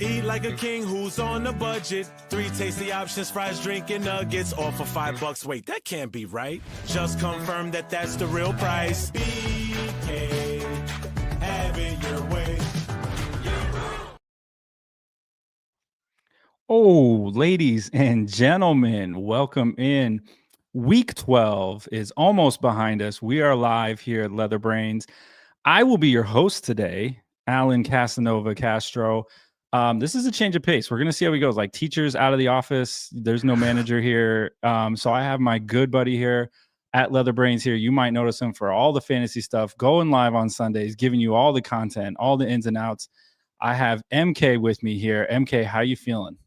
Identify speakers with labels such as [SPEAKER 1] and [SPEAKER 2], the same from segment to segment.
[SPEAKER 1] Eat like a king who's on a budget. 3 tasty options, fries, drink, and nuggets. All for $5. Wait, that can't be right. Just confirm that that's the real price. BK, have it your way.
[SPEAKER 2] Oh, ladies and gentlemen, welcome in. Week 12 is almost behind us. We are live here at Leather Brains. I will be your host today, Alan Casanova Castro. This is a change of pace. We're going to see how he goes. Like, teachers out of the office. There's no manager here. So I have my good buddy here at Leather Brains here. You might notice him for all the fantasy stuff, going live on Sundays, giving you all the content, all the ins and outs. I have MK with me here. MK, how you feeling?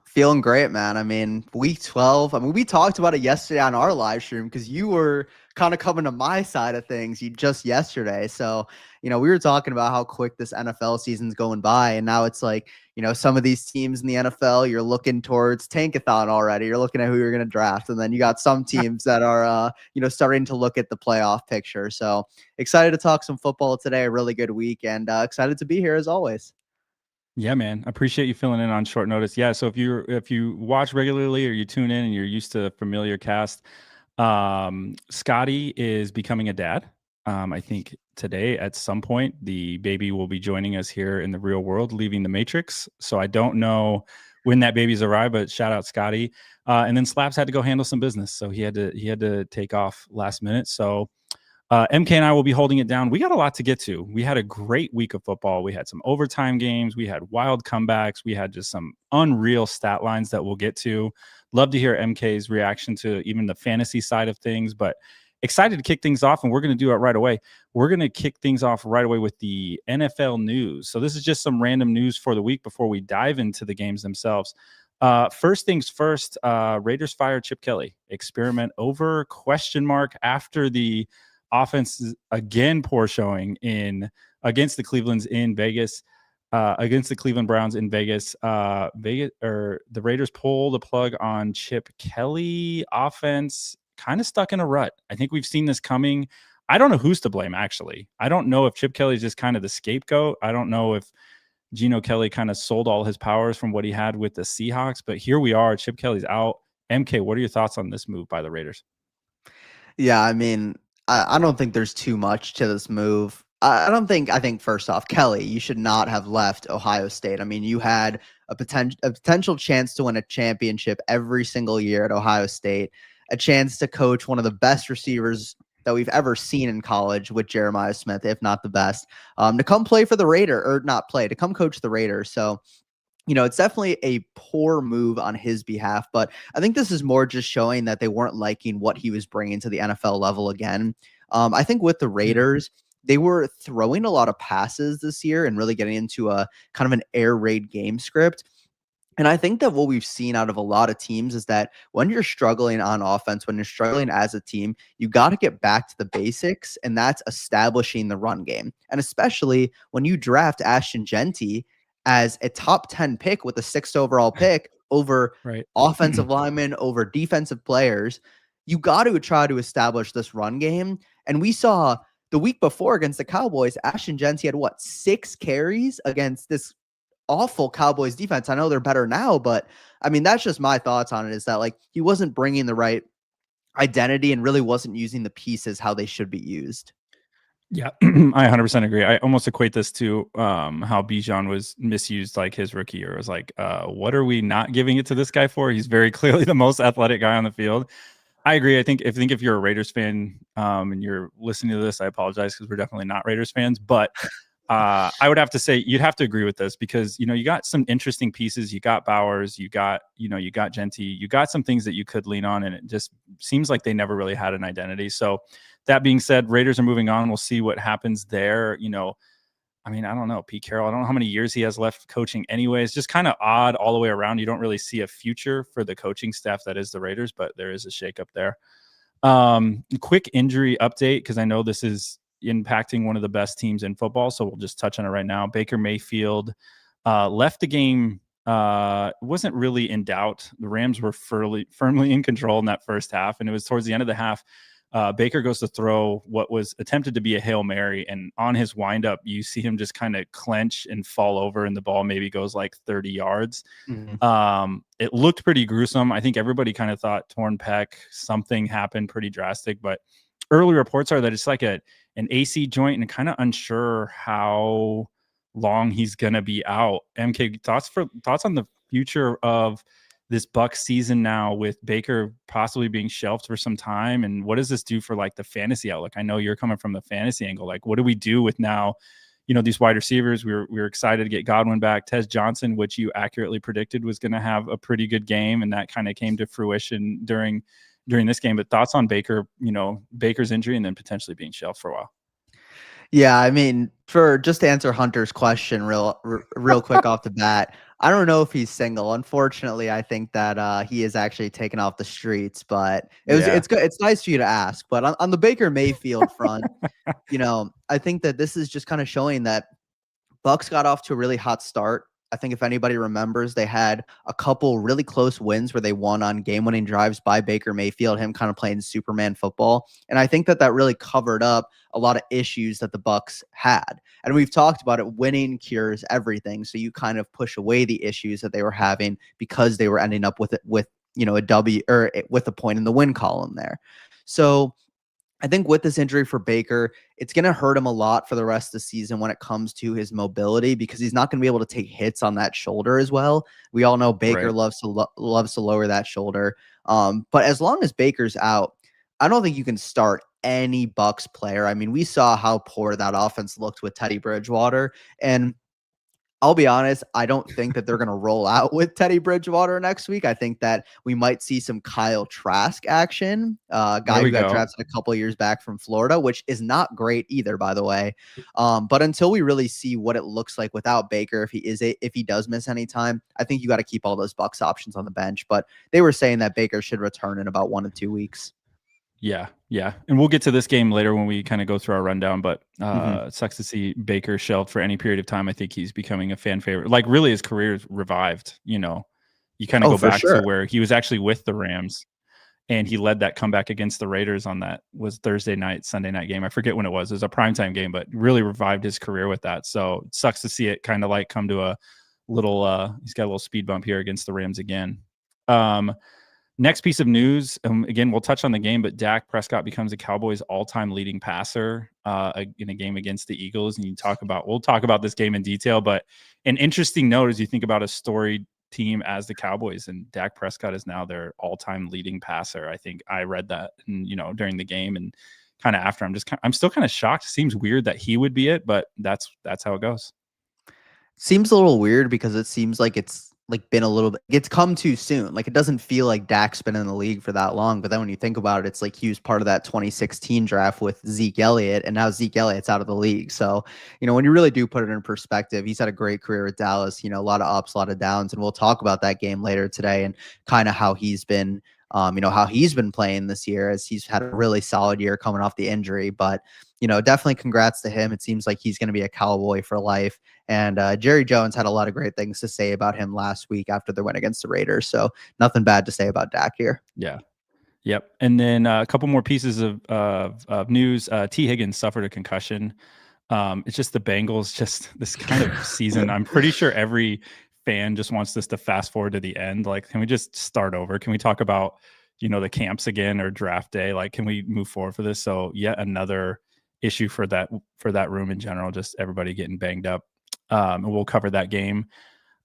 [SPEAKER 3] Feeling great, man. I mean, week 12. I mean, we talked about it yesterday on our live stream because you were kind of coming to my side of things just yesterday. So, we were talking about how quick this NFL season's going by. And now it's like, some of these teams in the NFL, you're looking towards tankathon already. You're looking at who you're going to draft. And then you got some teams that are, starting to look at the playoff picture. So excited to talk some football today. A really good week and excited to be here as always.
[SPEAKER 2] Yeah, man. I appreciate you filling in on short notice. Yeah, so if you watch regularly or you tune in and you're used to familiar cast, Scotty is becoming a dad. I think today at some point the baby will be joining us here in the real world, leaving the Matrix. So I don't know when that baby's arrived, but shout out Scotty. And then Slaps had to go handle some business, so he had to take off last minute. So MK and I will be holding it down. We got a lot to get to. We had a great week of football. We had some overtime games. We had wild comebacks. We had just some unreal stat lines that we'll get to. Love to hear MK's reaction to even the fantasy side of things, but excited to kick things off, and we're going to do it right away. We're going to kick things off right away with the NFL news. So this is just some random news for the week before we dive into the games themselves. First things first, Raiders fire Chip Kelly. Experiment over ? After the offense again poor showing against the Cleveland's in Vegas, against the Cleveland Browns in Vegas. The Raiders pull the plug on Chip Kelly. Offense kind of stuck in a rut. I think we've seen this coming. I don't know who's to blame, actually. I don't know if Chip Kelly is just kind of the scapegoat. I don't know if Geno Kelly kind of sold all his powers from what he had with the Seahawks, but here we are. Chip Kelly's out. MK, what are your thoughts on this move by the Raiders?
[SPEAKER 3] Yeah, I mean, I don't think there's too much to this move. I think first off, Kelly, you should not have left Ohio State. I mean, you had a potential chance to win a championship every single year at Ohio State, a chance to coach one of the best receivers that we've ever seen in college with Jeremiah Smith, if not the best, to come play for the Raiders, or not play, to come coach the Raiders. So, it's definitely a poor move on his behalf, but I think this is more just showing that they weren't liking what he was bringing to the NFL level again. I think with the Raiders, they were throwing a lot of passes this year and really getting into a kind of an air raid game script. And I think that what we've seen out of a lot of teams is that when you're struggling on offense, when you're struggling as a team, you got to get back to the basics, and that's establishing the run game. And especially when you draft Ashton Genty as a top 10 pick with a 6th overall pick over offensive linemen, over defensive players, you got to try to establish this run game. And we saw the week before against the Cowboys, Ashton Genty had 6 carries against this awful Cowboys defense. I know they're better now, but I mean, that's just my thoughts on it, is that he wasn't bringing the right identity and really wasn't using the pieces how they should be used.
[SPEAKER 2] Yeah, I 100% agree. I almost equate this to how Bijan was misused his rookie year. It was what are we not giving it to this guy for? He's very clearly the most athletic guy on the field. I agree. I think if you're a Raiders fan and you're listening to this, I apologize because we're definitely not Raiders fans. But I would have to say you'd have to agree with this because you got some interesting pieces. You got Bowers, you got Genty, you got some things that you could lean on, and it just seems like they never really had an identity. So that being said, Raiders are moving on. We'll see what happens there. I mean, I don't know, Pete Carroll. I don't know how many years he has left coaching anyway. It's just kind of odd all the way around. You don't really see a future for the coaching staff that is the Raiders, but there is a shakeup there. Quick injury update, because I know this is impacting one of the best teams in football, so we'll just touch on it right now. Baker Mayfield left the game. Wasn't really in doubt. The Rams were firmly in control in that first half, and it was towards the end of the half. Baker goes to throw what was attempted to be a Hail Mary, and on his windup, you see him just kind of clench and fall over, and the ball maybe goes like 30 yards. It looked pretty gruesome. I think everybody kind of thought torn pec, something happened pretty drastic, but early reports are that it's like an AC joint and kind of unsure how long he's going to be out. MK, thoughts on the future of this Bucs season now with Baker possibly being shelved for some time, and what does this do for like the fantasy outlook? I know you're coming from the fantasy angle. Like, what do we do with now, these wide receivers? We were excited to get Godwin back. Tez Johnson, which you accurately predicted was going to have a pretty good game, and that kind of came to fruition during this game. But thoughts on Baker, Baker's injury and then potentially being shelved for a while?
[SPEAKER 3] Yeah, I mean, for just to answer Hunter's question real quick off the bat, I don't know if he's single. Unfortunately, I think that he is actually taken off the streets, but it's good. It's nice for you to ask. But on the Baker Mayfield front, I think that this is just kind of showing that Bucs got off to a really hot start. I think if anybody remembers, they had a couple really close wins where they won on game-winning drives by Baker Mayfield, him kind of playing Superman football. And I think that really covered up a lot of issues that the Bucs had. And we've talked about it. Winning cures everything. So you kind of push away the issues that they were having because they were ending up with a W or with a point in the win column there. So I think with this injury for Baker, it's going to hurt him a lot for the rest of the season when it comes to his mobility, because he's not going to be able to take hits on that shoulder as well. We all know Baker loves to lower that shoulder. But as long as Baker's out, I don't think you can start any Bucs player. I mean, we saw how poor that offense looked with Teddy Bridgewater, and I'll be honest, I don't think that they're going to roll out with Teddy Bridgewater next week. I think that we might see some Kyle Trask action, guy who got drafted a couple of years back from Florida, which is not great either, by the way. But until we really see what it looks like without Baker, if he does miss any time, I think you got to keep all those Bucs options on the bench. But they were saying that Baker should return in about 1 to 2 weeks.
[SPEAKER 2] Yeah. And we'll get to this game later when we kind of go through our rundown, but it sucks to see Baker shelved for any period of time. I think he's becoming a fan favorite. Like, really, his career is revived. You kind of go back to where he was actually with the Rams, and he led that comeback against the Raiders on that was Sunday night game. I forget when it was. It was a primetime game, but really revived his career with that. So it sucks to see it kind of like come to a little, he's got a little speed bump here against the Rams again. Next piece of news, again, we'll touch on the game, but Dak Prescott becomes the Cowboys' all-time leading passer in a game against the Eagles. And we'll talk about this game in detail, but an interesting note as you think about a storied team as the Cowboys, and Dak Prescott is now their all-time leading passer. I think I read that, during the game, and kind of after, I'm still kind of shocked. It seems weird that he would be it, but that's how it goes.
[SPEAKER 3] Seems a little weird because it seems like it's been a little bit, it's come too soon. Like, it doesn't feel like Dak's been in the league for that long, but then when you think about it, it's like he was part of that 2016 draft with Zeke Elliott, and now Zeke Elliott's out of the league. So, when you really do put it in perspective, he's had a great career with Dallas, a lot of ups, a lot of downs, and we'll talk about that game later today and kind of how he's been, how he's been playing this year, as he's had a really solid year coming off the injury. But, definitely congrats to him. It seems like he's going to be a Cowboy for life. And Jerry Jones had a lot of great things to say about him last week after the win against the Raiders. So nothing bad to say about Dak here.
[SPEAKER 2] Yeah. Yep. And then a couple more pieces of news. T. Higgins suffered a concussion. It's just the Bengals, just this kind of season. I'm pretty sure every fan just wants this to fast forward to the end. Like, can we just start over? Can we talk about, the camps again or draft day? Like, can we move forward for this? So yet another issue for that room in general, just everybody getting banged up. And we'll cover that game.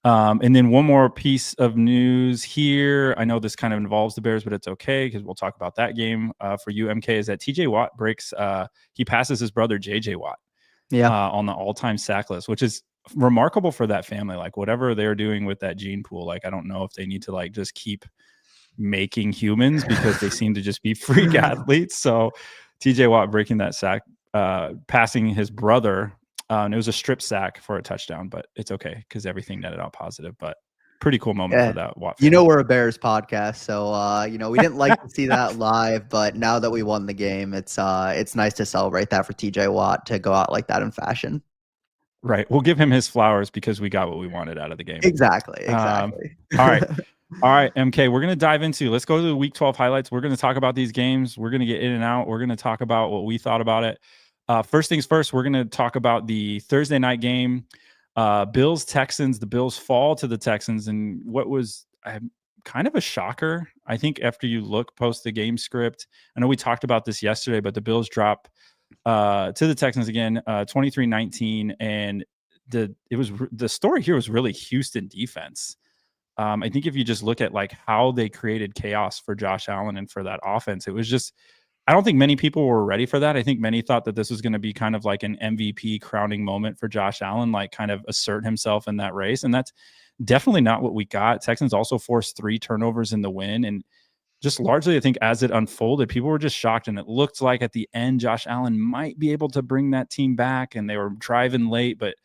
[SPEAKER 2] And then one more piece of news here. I know this kind of involves the Bears, but it's okay because we'll talk about that game for you, MK, is that TJ Watt he passes his brother JJ Watt on the all-time sack list, which is remarkable for that family. Like, whatever they're doing with that gene pool, like, I don't know if they need to like just keep making humans because they seem to just be freak athletes. So TJ Watt breaking that sack, passing his brother. And it was a strip sack for a touchdown, but it's okay because everything netted out positive. But pretty cool moment for that Watt family.
[SPEAKER 3] We're a Bears podcast, so we didn't like to see that live, but now that we won the game, it's nice to celebrate that for TJ Watt to go out like that in fashion.
[SPEAKER 2] Right. We'll give him his flowers because we got what we wanted out of the game.
[SPEAKER 3] Exactly.
[SPEAKER 2] All right. All right, MK, we're going to dive into, let's go to the week 12 highlights. We're going to talk about these games. We're going to get in and out. We're going to talk about what we thought about it. First things first, we're going to talk about the Thursday night game. Bills Texans. The Bills fall to the Texans, and what was kind of a shocker, I think, after you look post the game script. I know we talked about this yesterday, but the Bills drop to the Texans again, 23-19, and the story here was really Houston defense. I think if you just look at like how they created chaos for Josh Allen and for that offense, it was just, I don't think many people were ready for that. I think many thought that this was going to be kind of like an MVP crowning moment for Josh Allen, like kind of assert himself in that race. And that's definitely not what we got. Texans also forced 3 turnovers in the win. And just largely, I think as it unfolded, people were just shocked. And it looked like at the end, Josh Allen might be able to bring that team back. And they were driving late, but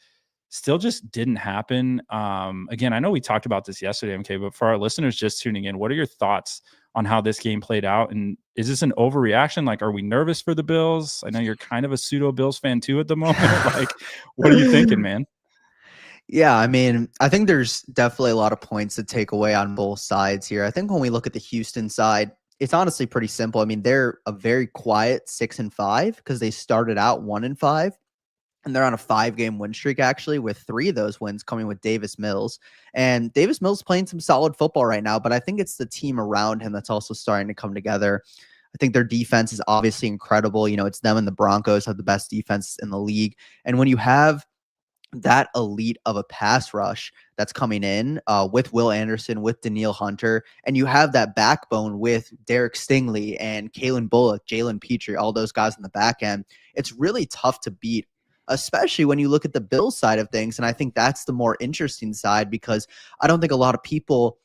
[SPEAKER 2] still just didn't happen. Again, I know we talked about this yesterday, MK, but for our listeners just tuning in, what are your thoughts on how this game played out? And is this an overreaction? Like, are we nervous for the Bills? I know you're kind of a pseudo Bills fan too at the moment. Like, what are you thinking, man?
[SPEAKER 3] Yeah, I mean, I think there's definitely a lot of points to take away on both sides here. I think when we look at the Houston side, it's honestly pretty simple. I mean, they're a very quiet 6-5 because they started out 1-5. And they're on a 5-game win streak, actually, with 3 of those wins coming with Davis Mills. And Davis Mills playing some solid football right now, but I think it's the team around him that's also starting to come together. I think their defense is obviously incredible. You know, it's them and the Broncos have the best defense in the league. And when you have that elite of a pass rush that's coming in with Will Anderson, with Danielle Hunter, and you have that backbone with Derek Stingley and Kalen Bullock, Jalen Petrie, all those guys in the back end, it's really tough to beat, especially when you look at the Bills side of things. And I think that's the more interesting side because I don't think a lot of people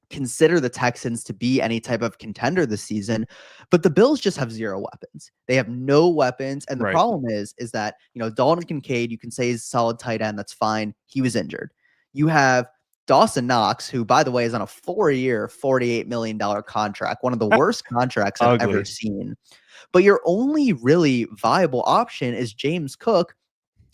[SPEAKER 3] consider the Texans to be any type of contender this season, but the Bills just have 0 weapons. They have no weapons. And the problem is that, you know, Dalton Kincaid, you can say he's a solid tight end. That's fine. He was injured. You have Dawson Knox, who, by the way, is on a 4-year, $48 million contract, one of the worst contracts I've ever seen. But your only really viable option is James Cook,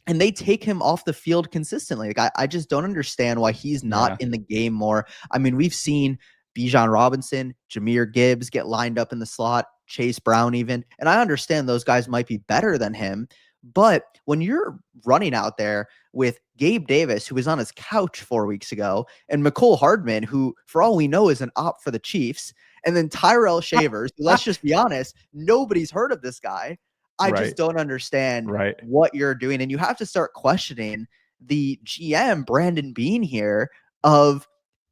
[SPEAKER 3] and they take him off the field consistently. Like, I just don't understand why he's not in the game more. I mean, we've seen Bijan Robinson, Jahmyr Gibbs get lined up in the slot, Chase Brown even, and I understand those guys might be better than him. But when you're running out there with Gabe Davis, who was on his couch 4 weeks ago, and Mecole Hardman, who, for all we know, is an op for the Chiefs, and then Tyrell Shavers, who, let's just be honest, nobody's heard of this guy. I just don't understand what you're doing. And you have to start questioning the GM, Brandon Beane, here, of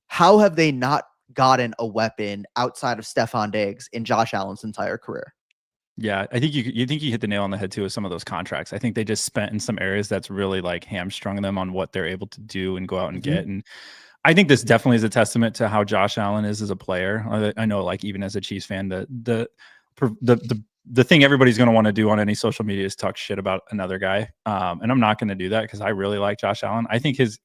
[SPEAKER 3] how have they not gotten a weapon outside of Stephon Diggs in Josh Allen's entire career?
[SPEAKER 2] Yeah, I think you hit the nail on the head too with some of those contracts. I think they just spent in some areas that's really like hamstrung them on what they're able to do and go out and get. And I think this definitely is a testament to how Josh Allen is as a player. I know, like, even as a Chiefs fan, the thing everybody's going to want to do on any social media is talk shit about another guy. And I'm not going to do that because I really like Josh Allen. I think he's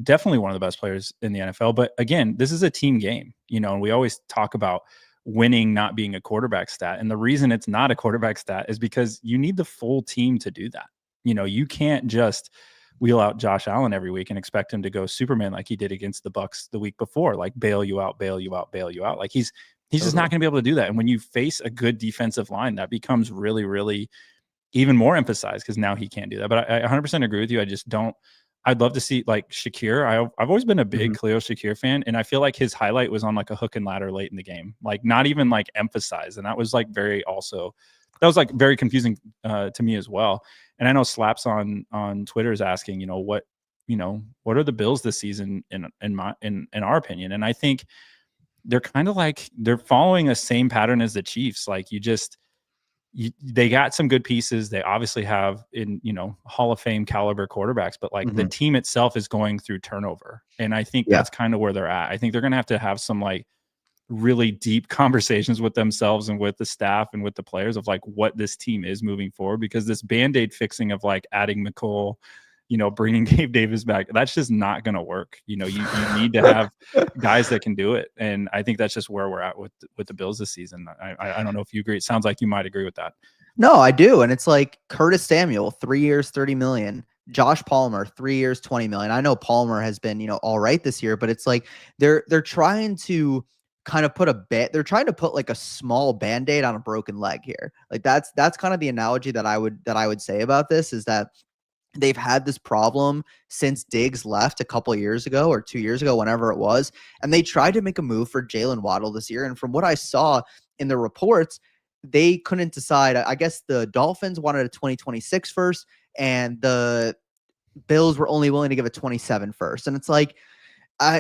[SPEAKER 2] definitely one of the best players in the NFL. But again, this is a team game, you know, and we always talk about winning not being a quarterback stat. And the reason it's not a quarterback stat is because you need the full team to do that. You know, you can't just wheel out Josh Allen every week and expect him to go Superman like he did against the Bucs the week before, like bail you out. Like he's just not going to be able to do that. And when you face a good defensive line, that becomes really, really even more emphasized because now he can't do that. But I 100% agree with you. I'd love to see, like, Shakir. I've always been a big Khalil Shakir fan, and I feel like his highlight was on like a hook and ladder late in the game, like not even like emphasized. And that was like very very confusing to me as well. And I know Slaps on Twitter is asking, what are the Bills this season in our opinion? And I think they're kind of like they're following a same pattern as the Chiefs. Like they got some good pieces. They obviously have Hall of Fame caliber quarterbacks, but like the team itself is going through turnover. And I think that's kind of where they're at. I think they're going to have some like really deep conversations with themselves and with the staff and with the players of like what this team is moving forward, because this Band-Aid fixing of like adding Mecole, bringing Gabe Davis back, that's just not going to work. You need to have guys that can do it. And I think that's just where we're at with the Bills this season. I don't know if you agree. It sounds like you might agree with that.
[SPEAKER 3] No, I do. And it's like Curtis Samuel, 3 years, $30 million. Josh Palmer, 3 years, 20 million. I know Palmer has been, all right this year, but it's like they're trying to kind of they're trying to put like a small band-aid on a broken leg here. Like that's kind of the analogy that I would say about this, is that they've had this problem since Diggs left a couple years ago or 2 years ago, whenever it was. And they tried to make a move for Jalen Waddle this year. And from what I saw in the reports, they couldn't decide. I guess the Dolphins wanted a 2026 first, and the Bills were only willing to give a 27 first. And it's like,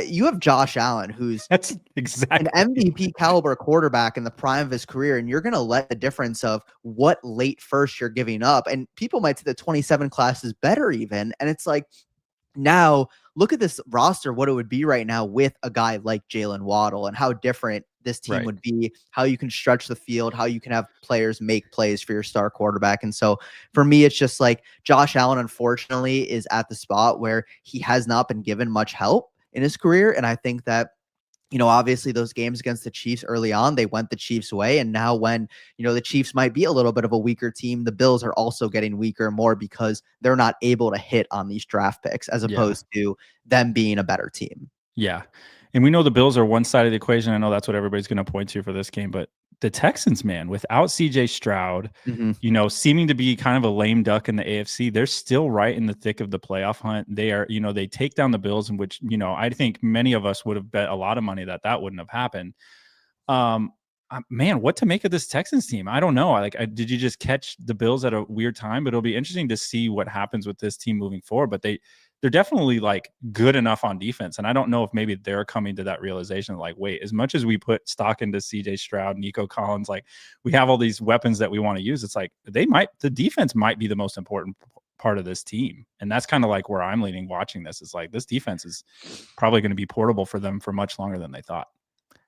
[SPEAKER 3] you have Josh Allen, who's
[SPEAKER 2] That's exactly
[SPEAKER 3] an MVP caliber quarterback in the prime of his career, and you're going to let the difference of what late first you're giving up. And people might say the 27 class is better even. And it's like, now look at this roster, what it would be right now with a guy like Jalen Waddle, and how different this team would be, how you can stretch the field, how you can have players make plays for your star quarterback. And so for me, it's just like Josh Allen, unfortunately, is at the spot where he has not been given much help in his career. And I think that, obviously those games against the Chiefs early on, they went the Chiefs' way. And now when, the Chiefs might be a little bit of a weaker team, the Bills are also getting weaker more because they're not able to hit on these draft picks as opposed to them being a better team.
[SPEAKER 2] Yeah. And we know the Bills are one side of the equation. I know that's what everybody's going to point to for this game, but the Texans, man, without CJ Stroud, seeming to be kind of a lame duck in the AFC, they're still right in the thick of the playoff hunt. They are, they take down the Bills, in which, I think many of us would have bet a lot of money that wouldn't have happened. Man, what to make of this Texans team? I don't know. Did you just catch the Bills at a weird time? But it'll be interesting to see what happens with this team moving forward. But they're definitely like good enough on defense. And I don't know if maybe they're coming to that realization, like, wait, as much as we put stock into CJ Stroud, Nico Collins, like we have all these weapons that we want to use. It's like the defense might be the most important part of this team. And that's kind of like where I'm leaning watching this. Is like, this defense is probably going to be portable for them for much longer than they thought.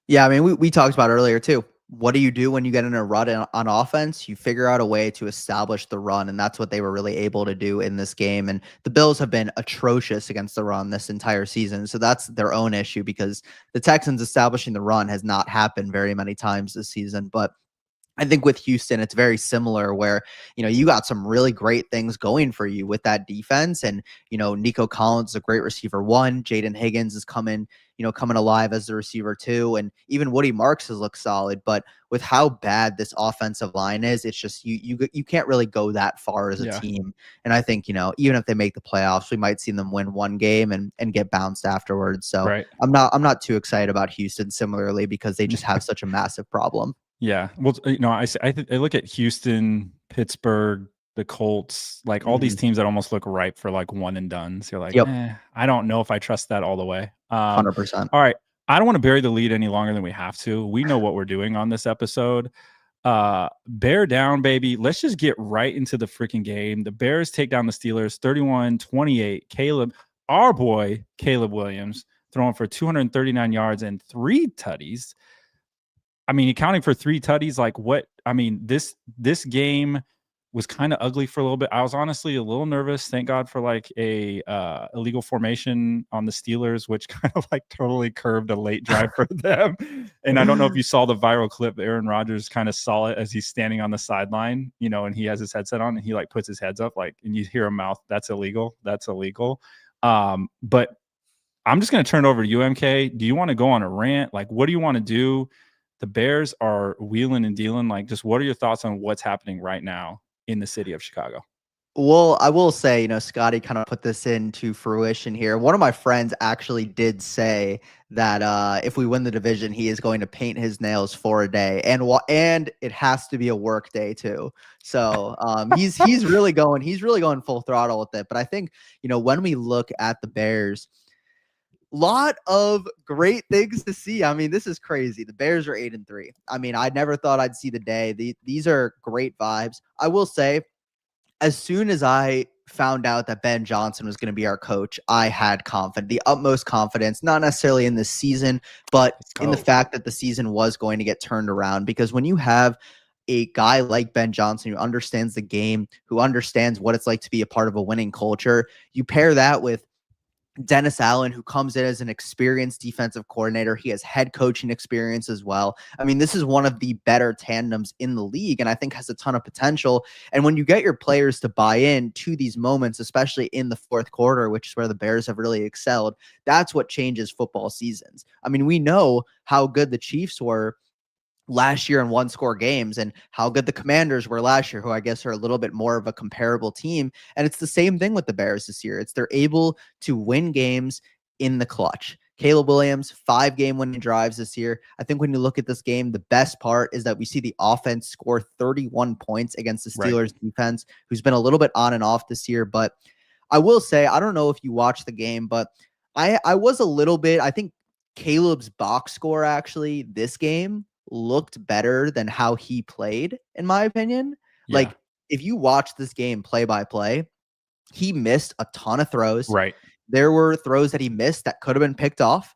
[SPEAKER 3] Yeah. I mean, we talked about earlier too. What do you do when you get in a rut on offense? You figure out a way to establish the run, and that's what they were really able to do in this game. And the Bills have been atrocious against the run this entire season, so that's their own issue, because the Texans establishing the run has not happened very many times this season. But I think with Houston, it's very similar, where, you got some really great things going for you with that defense. And, Nico Collins is a great receiver 1. Jaden Higgins is coming alive as the receiver 2. And even Woody Marks has looked solid. But with how bad this offensive line is, it's just, you can't really go that far as a team. And I think, even if they make the playoffs, we might see them win one game and get bounced afterwards. So I'm not too excited about Houston similarly, because they just have such a massive problem.
[SPEAKER 2] Yeah. Well, I look at Houston, Pittsburgh, the Colts, like all these teams that almost look ripe for like one and done. So you're like, I don't know if I trust that all the way.
[SPEAKER 3] 100%.
[SPEAKER 2] All right. I don't want to bury the lead any longer than we have to. We know what we're doing on this episode. Bear down, baby. Let's just get right into the freaking game. The Bears take down the Steelers 31-28. Our boy, Caleb Williams, throwing for 239 yards and 3 tutties. I mean, accounting for 3 tutties, like what? I mean, this game was kind of ugly for a little bit. I was honestly a little nervous. Thank God for like a illegal formation on the Steelers, which kind of like totally curved a late drive for them. And I don't know if you saw the viral clip. Aaron Rodgers kind of saw it as he's standing on the sideline, and he has his headset on, and he like puts his heads up, like, and you hear him mouth, "That's illegal. That's illegal." But I'm just going to turn it over to you, MK. Do you want to go on a rant? Like, what do you want to do? The Bears are wheeling and dealing. Like, just what are your thoughts on what's happening right now in the city of Chicago?
[SPEAKER 3] Well, I will say, Scotty kind of put this into fruition here. One of my friends actually did say that if we win the division, he is going to paint his nails for a day, and it has to be a work day too. So he's really going full throttle with it. But I think, when we look at the Bears, lot of great things to see. I mean, this is crazy. The Bears are 8-3. I mean, I never thought I'd see the day. These are great vibes. I will say, as soon as I found out that Ben Johnson was going to be our coach, I had the utmost confidence, not necessarily in this season, but in the fact that the season was going to get turned around. Because when you have a guy like Ben Johnson who understands the game, who understands what it's like to be a part of a winning culture, you pair that with Dennis Allen, who comes in as an experienced defensive coordinator. He has head coaching experience as well. I mean, this is one of the better tandems in the league, and I think has a ton of potential. And when you get your players to buy in to these moments, especially in the fourth quarter, which is where the Bears have really excelled, that's what changes football seasons. I mean, we know how good the Chiefs were last year in one-score games and how good the Commanders were last year, who I guess are a little bit more of a comparable team. And it's the same thing with the Bears this year. They're able to win games in the clutch. Caleb Williams, 5 game-winning drives this year. I think when you look at this game, the best part is that we see the offense score 31 points against the Steelers defense, who's been a little bit on and off this year. But I will say, I don't know if you watched the game, but I was a little bit, I think Caleb's box score actually this game looked better than how he played, in my opinion.
[SPEAKER 2] Yeah.
[SPEAKER 3] Like, if you watch this game play by play, he missed a ton of throws.
[SPEAKER 2] Right.
[SPEAKER 3] There were throws that he missed that could have been picked off,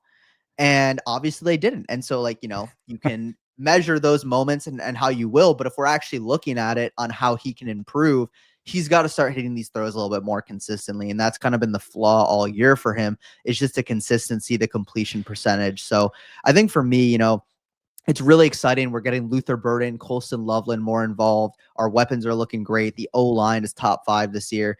[SPEAKER 3] and obviously they didn't. And so, like, you can measure those moments and how you will, but if we're actually looking at it on how he can improve, he's got to start hitting these throws a little bit more consistently. And that's kind of been the flaw all year for him. It's just the consistency, the completion percentage. So I think for me, it's really exciting. We're getting Luther Burden, Colston Loveland more involved. Our weapons are looking great. The O-line is top 5 this year.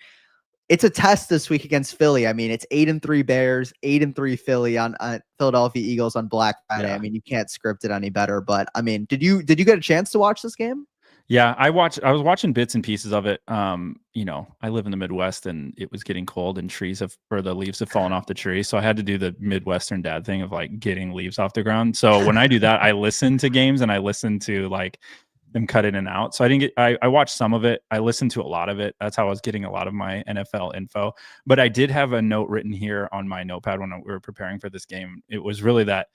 [SPEAKER 3] It's a test this week against Philly. I mean, it's 8-3 Bears, 8-3 Philly on Philadelphia Eagles on Black Friday.
[SPEAKER 2] Yeah.
[SPEAKER 3] I mean, you can't script it any better. But I mean, did you get a chance to watch this game?
[SPEAKER 2] Yeah, I was watching bits and pieces of it. I live in the Midwest and it was getting cold and the leaves have fallen off the tree. So I had to do the Midwestern dad thing of like getting leaves off the ground. So when I do that, I listen to games and I listen to like them cut in and out. So I watched some of it. I listened to a lot of it. That's how I was getting a lot of my NFL info. But I did have a note written here on my notepad when we were preparing for this game. It was really that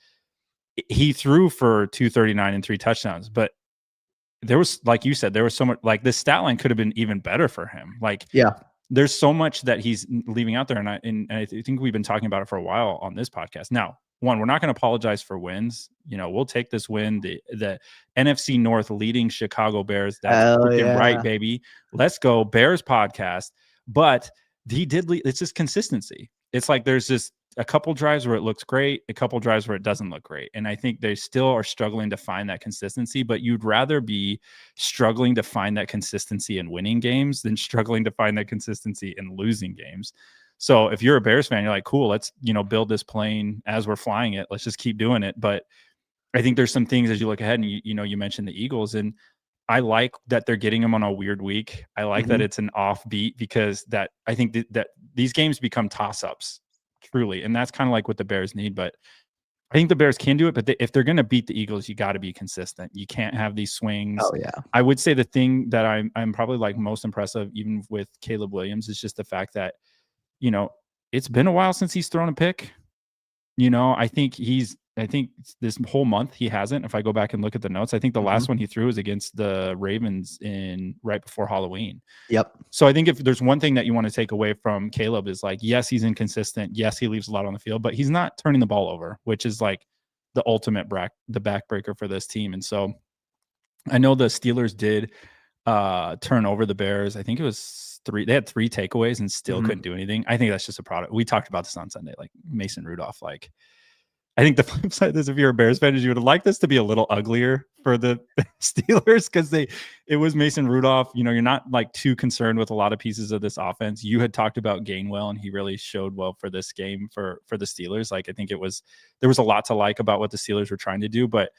[SPEAKER 2] he threw for 239 and 3 touchdowns, but there was, like you said, there was so much, like this stat line could have been even better for him. Like, yeah, there's so much that he's leaving out there. And I think we've been talking about it for a while on this podcast. Now, one, we're not going to apologize for wins. We'll take this win. The NFC North leading Chicago Bears. That's freaking right, baby. Let's go Bears podcast. But he did it's just consistency. It's like there's just a couple drives where it looks great, a couple drives where it doesn't look great. And I think they still are struggling to find that consistency, but you'd rather be struggling to find that consistency in winning games than struggling to find that consistency in losing games. So if you're a Bears fan, you're like, cool, let's, build this plane as we're flying it. Let's just keep doing it. But I think there's some things as you look ahead and you mentioned the Eagles, and I like that they're getting them on a weird week. I like that it's an offbeat because that I think that these games become toss-ups. Truly. And that's kind of like what the Bears need. But I think the Bears can do it. But if they're going to beat the Eagles, you got to be consistent. You can't have these swings.
[SPEAKER 3] Oh, yeah. I
[SPEAKER 2] would say the thing that I'm probably like most impressive, even with Caleb Williams, is just the fact that, it's been a while since he's thrown a pick. I think this whole month he hasn't. If I go back and look at the notes, I think the last one he threw was against the Ravens right before Halloween. Yep. So I think if there's one thing that you want to take away from Caleb is like, yes, he's inconsistent. Yes, he leaves a lot on the field, but he's not turning the ball over, which is like the ultimate backbreaker for this team. And so I know the Steelers did turn over the Bears. I think it was 3. They had 3 takeaways and still couldn't do anything. I think that's just a product. We talked about this on Sunday, like Mason Rudolph, like, I think the flip side is if you're a Bears fan, is you would like this to be a little uglier for the Steelers because it was Mason Rudolph. You're not like too concerned with a lot of pieces of this offense. You had talked about Gainwell, and he really showed well for this game for the Steelers. Like I think there was a lot to like about what the Steelers were trying to do, but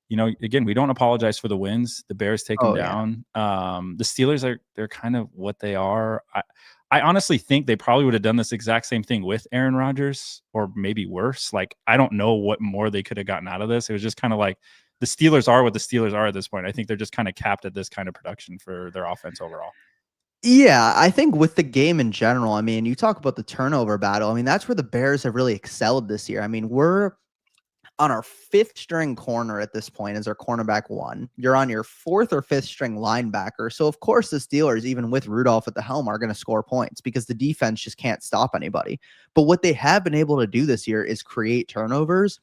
[SPEAKER 2] again, we don't apologize for the wins. The Bears take them down. The Steelers they're kind of what they are. I honestly think they probably would have done this exact same thing with Aaron Rodgers, or maybe worse. Like, I don't know what more they could have gotten out of this. It was just kind of like the Steelers are what the Steelers are at this point. I think they're just kind of capped at this kind of production for their offense overall.
[SPEAKER 3] Yeah, I think with the game in general, I mean, you talk about the turnover battle. I mean, that's where the Bears have really excelled this year. I mean, we're on our 5th string corner at this point as our cornerback 1. You're on your 4th or 5th string linebacker. So of course the Steelers, even with Rudolph at the helm, are going to score points because the defense just can't stop anybody. But what they have been able to do this year is create turnovers,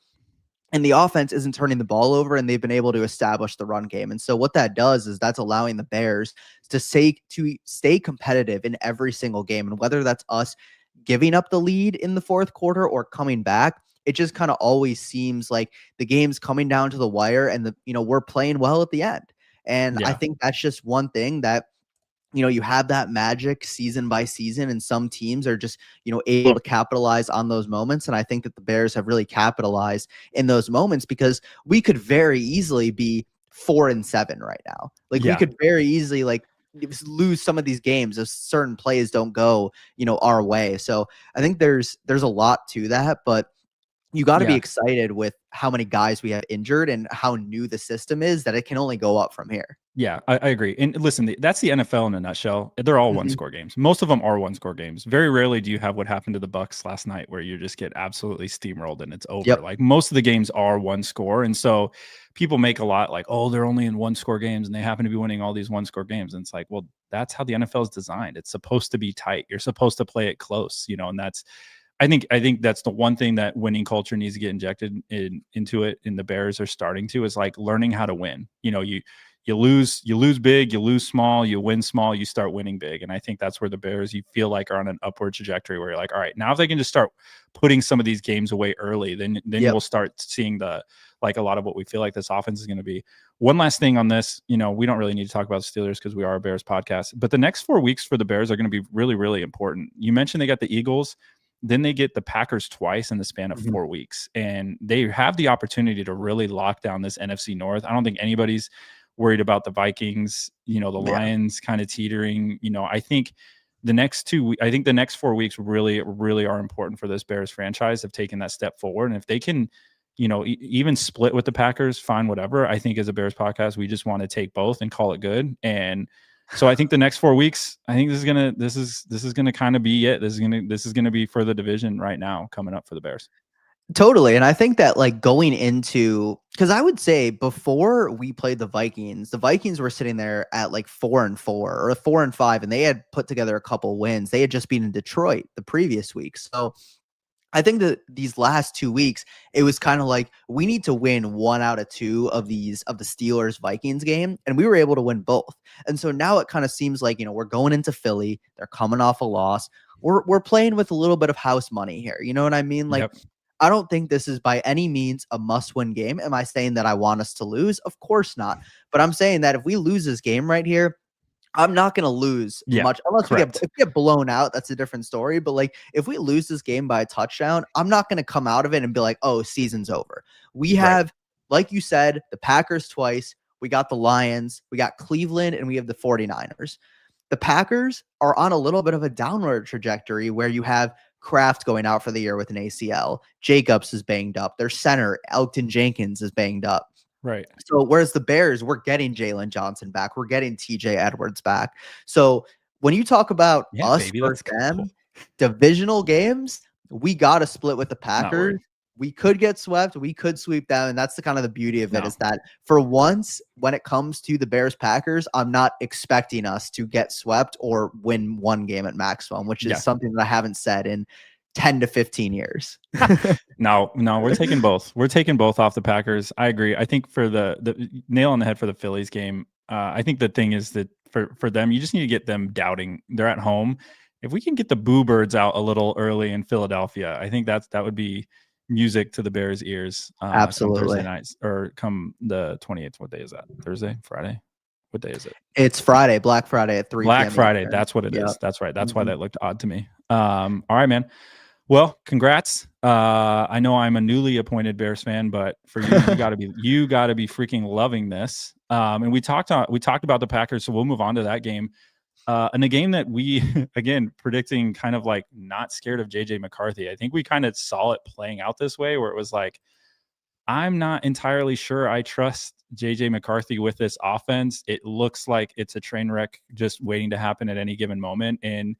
[SPEAKER 3] and the offense isn't turning the ball over, and they've been able to establish the run game. And so what that does is that's allowing the Bears to stay competitive in every single game. And whether that's us giving up the lead in the fourth quarter or coming back. It just kind of always seems like the game's coming down to the wire and we're playing well at the end. And I think that's just one thing that, you have that magic season by season, and some teams are just, able to capitalize on those moments. And I think that the Bears have really capitalized in those moments, because we could very easily be 4-7 right now. Like we could very easily lose some of these games if certain plays don't go, our way. So I think there's a lot to that, but you got to be excited with how many guys we have injured and how new the system is, that it can only go up from here.
[SPEAKER 2] Yeah, I agree. And listen, that's the NFL in a nutshell. They're all one-score games. Most of them are one-score games. Very rarely do you have what happened to the Bucs last night, where you just get absolutely steamrolled and it's over. Like most of the games are one score, and so people make a lot like, oh, they're only in one-score games, and they happen to be winning all these one-score games. And it's like, well, that's how the NFL is designed. It's supposed to be tight. You're supposed to play it close, and that's. I think that's the one thing that winning culture needs to get injected into it. And the Bears are starting to, is like learning how to win. You lose big, you lose small, you win small, you start winning big. And I think that's where the Bears, you feel like, are on an upward trajectory, where you're like, all right, now if they can just start putting some of these games away early, then we'll start seeing a lot of what we feel like this offense is going to be. One last thing on this, we don't really need to talk about the Steelers because we are a Bears podcast, but the next 4 weeks for the Bears are going to be really, really important. You mentioned they got the Eagles. Then they get the Packers twice in the span of 4 weeks, and they have the opportunity to really lock down this NFC North. I don't think anybody's worried about the Vikings, the Lions kind of teetering. I think the next 4 weeks really, really are important for this Bears franchise of taking that step forward. And if they can, even split with the Packers, fine, whatever. I think as a Bears podcast, we just want to take both and call it good. And so I think the next 4 weeks, I think this is gonna kind of be it. This is gonna be for the division right now coming up for the Bears.
[SPEAKER 3] Totally. And I think that going into, because I would say before we played the Vikings were sitting there at 4-4 or 4-5, and they had put together a couple wins. They had just been in Detroit the previous week. So I think that these last 2 weeks, it was kind of like, we need to win 1 out of 2 of the Steelers Vikings game. And we were able to win both. And so now it kind of seems like, we're going into Philly. They're coming off a loss. We're playing with a little bit of house money here. You know what I mean? I don't think this is by any means a must-win game. Am I saying that I want us to lose? Of course not. But I'm saying that if we lose this game right here, I'm not going to lose much unless we get blown out. That's a different story. But if we lose this game by a touchdown, I'm not going to come out of it and be like, oh, season's over. We have, like you said, the Packers twice. We got the Lions. We got Cleveland, and we have the 49ers. The Packers are on a little bit of a downward trajectory, where you have Kraft going out for the year with an ACL. Jacobs is banged up. Their center, Elton Jenkins, is banged up.
[SPEAKER 2] Right.
[SPEAKER 3] So whereas the Bears, we're getting Jalen Johnson back. We're getting TJ Edwards back. So when you talk about us versus them, divisional games, we got to split with the Packers. We could get swept. We could sweep them. And that's the kind of the beauty of it, is that for once, when it comes to the Bears Packers, I'm not expecting us to get swept or win one game at maximum, which is something that I haven't said in 10 to 15 years.
[SPEAKER 2] No, we're taking both. We're taking both off the Packers. I agree. I think for the nail on the head for the Phillies game, I think the thing is that for them, you just need to get them doubting. They're at home. If we can get the Boo Birds out a little early in Philadelphia, I think that would be music to the Bears' ears.
[SPEAKER 3] Absolutely.
[SPEAKER 2] Thursday nights, or come the 28th. What day is that? Thursday? Friday? What day is it?
[SPEAKER 3] It's Friday, Black Friday at 3 p.m.
[SPEAKER 2] Black Friday. That's what it is. That's right. That's why that looked odd to me. All right, man. Well, congrats. I know I'm a newly appointed Bears fan, but for you, you gotta be freaking loving this. And we talked about the Packers, so we'll move on to that game. And a game that we, again, predicting kind of not scared of JJ McCarthy. I think we kind of saw it playing out this way, where it was like, I'm not entirely sure I trust JJ McCarthy with this offense. It looks like it's a train wreck just waiting to happen at any given moment. And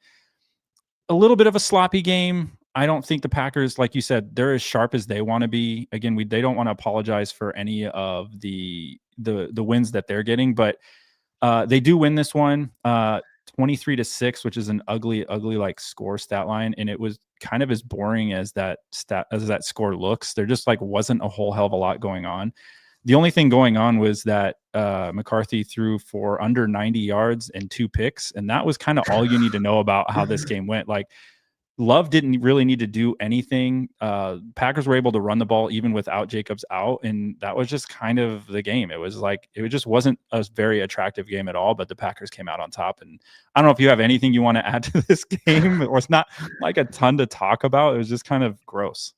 [SPEAKER 2] a little bit of a sloppy game. I don't think the Packers, like you said, they're as sharp as they want to be. Again, they don't want to apologize for any of the wins that they're getting, but they do win this one 23-6, which is an ugly score stat line. And it was kind of as boring as that score looks. There just wasn't a whole hell of a lot going on. The only thing going on was that McCarthy threw for under 90 yards and 2 picks. And that was kind of all you need to know about how this game went. Love didn't really need to do anything. Packers were able to run the ball even without Jacobs out, and that was just kind of the game. It was like it just wasn't a very attractive game at all, but the Packers came out on top. And I don't know if you have anything you want to add to this game, or it's not like a ton to talk about. It was just kind of gross.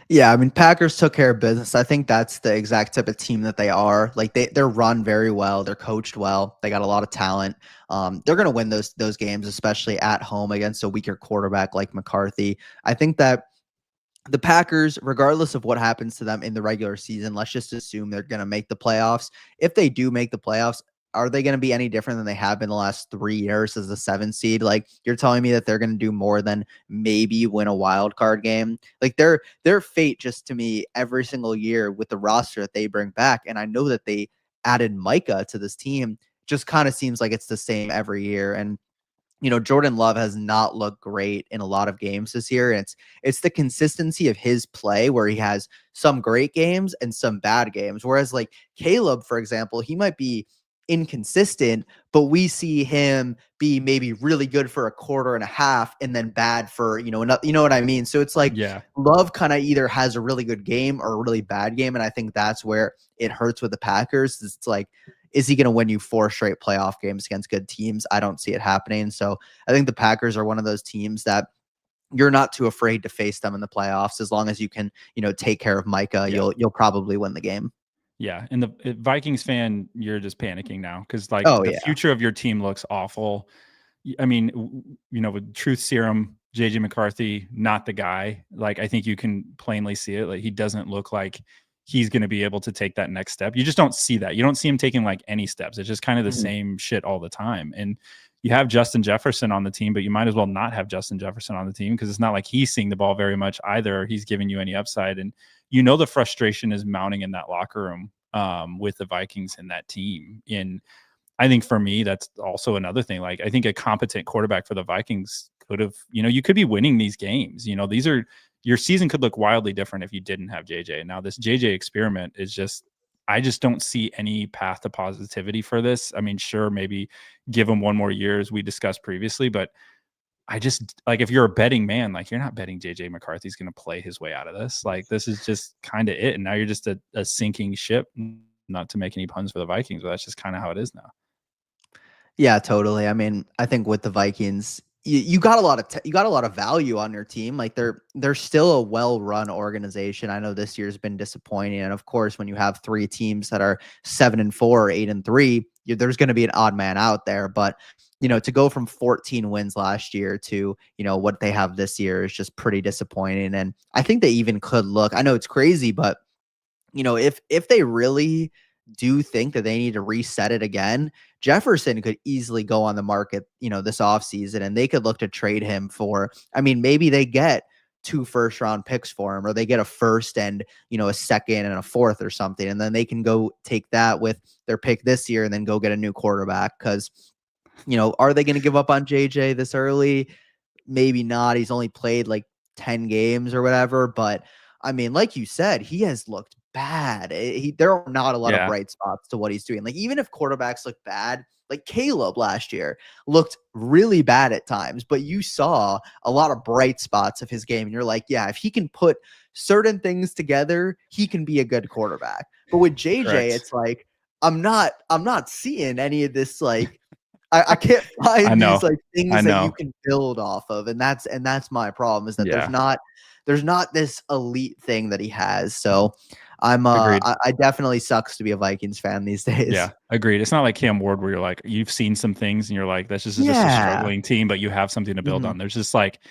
[SPEAKER 3] Yeah, I mean, Packers took care of business. I think that's the exact type of team that they are. Like they're run very well. They're coached well. They got a lot of talent. They're going to win those games, especially at home against a weaker quarterback like McCarthy. I think that the Packers, regardless of what happens to them in the regular season, let's just assume they're going to make the playoffs. If they do make the playoffs, are they going to be any different than they have been the last 3 years as the 7th seed? Like you're telling me that they're going to do more than maybe win a wild card game. Like their fate just to me every single year with the roster that they bring back. And I know that they added Micah to this team, just kind of seems like it's the same every year. And Jordan Love has not looked great in a lot of games this year. And it's the consistency of his play where he has some great games and some bad games. Whereas like Caleb, for example, he might be inconsistent, but we see him be maybe really good for a quarter and a half and then bad for, you know what I mean? So it's like Love kind of either has a really good game or a really bad game. And I think that's where it hurts with the Packers. It's like, is he going to win you 4 straight playoff games against good teams? I don't see it happening. So I think the Packers are one of those teams that you're not too afraid to face them in the playoffs. As long as you can, take care of Micah, you'll probably win the game.
[SPEAKER 2] Yeah, and the Vikings fan, you're just panicking now because the future of your team looks awful. I mean, with truth serum, JJ McCarthy, not the guy. Like I think you can plainly see it. Like he doesn't look like he's going to be able to take that next step. You just don't see that. You don't see him taking like any steps. It's just kind of the same shit all the time. And you have Justin Jefferson on the team, but you might as well not have Justin Jefferson on the team because it's not like he's seeing the ball very much either. He's giving you any upside. And the frustration is mounting in that locker room with the Vikings and that team. And I think for me, that's also another thing. Like I think a competent quarterback for the Vikings could have, you could be winning these games. Your season could look wildly different if you didn't have JJ. Now this JJ experiment is I just don't see any path to positivity for this. I mean, sure, maybe give him 1 more year as we discussed previously, but I just like if you're a betting man, like you're not betting JJ McCarthy's going to play his way out of this. Like this is just kind of it. And now you're just a sinking ship, not to make any puns for the Vikings, but that's just kind of how it is now.
[SPEAKER 3] Yeah, totally. I mean, I think with the Vikings, you got a lot of value on your team. Like they're still a well-run organization. I know this year's been disappointing, and of course, when you have 3 teams that are 7-4 or 8-3, there's going to be an odd man out there. But to go from 14 wins last year to what they have this year is just pretty disappointing. And I think they even could look. I know it's crazy, but if they really do think that they need to reset it again, Jefferson could easily go on the market, this offseason, and they could look to trade him for, maybe they get 2 first-round picks for him, or they get a first and, a second and a fourth or something. And then they can go take that with their pick this year and then go get a new quarterback. Cause are they going to give up on JJ this early? Maybe not. He's only played like 10 games or whatever. But like you said, he has looked bad. There are not a lot of bright spots to what he's doing. Like even if quarterbacks look bad, like Caleb last year looked really bad at times, but you saw a lot of bright spots of his game. And you're like, yeah, if he can put certain things together, he can be a good quarterback. But with JJ, it's like, I'm not seeing any of this. Like I can't find these like things that you can build off of. And that's my problem is that there's not this elite thing that he has. So I definitely sucks to be a Vikings fan these days.
[SPEAKER 2] Yeah, agreed. It's not like Cam Ward where you're like, you've seen some things and you're like, that's just a struggling team, but you have something to build on. There's just like,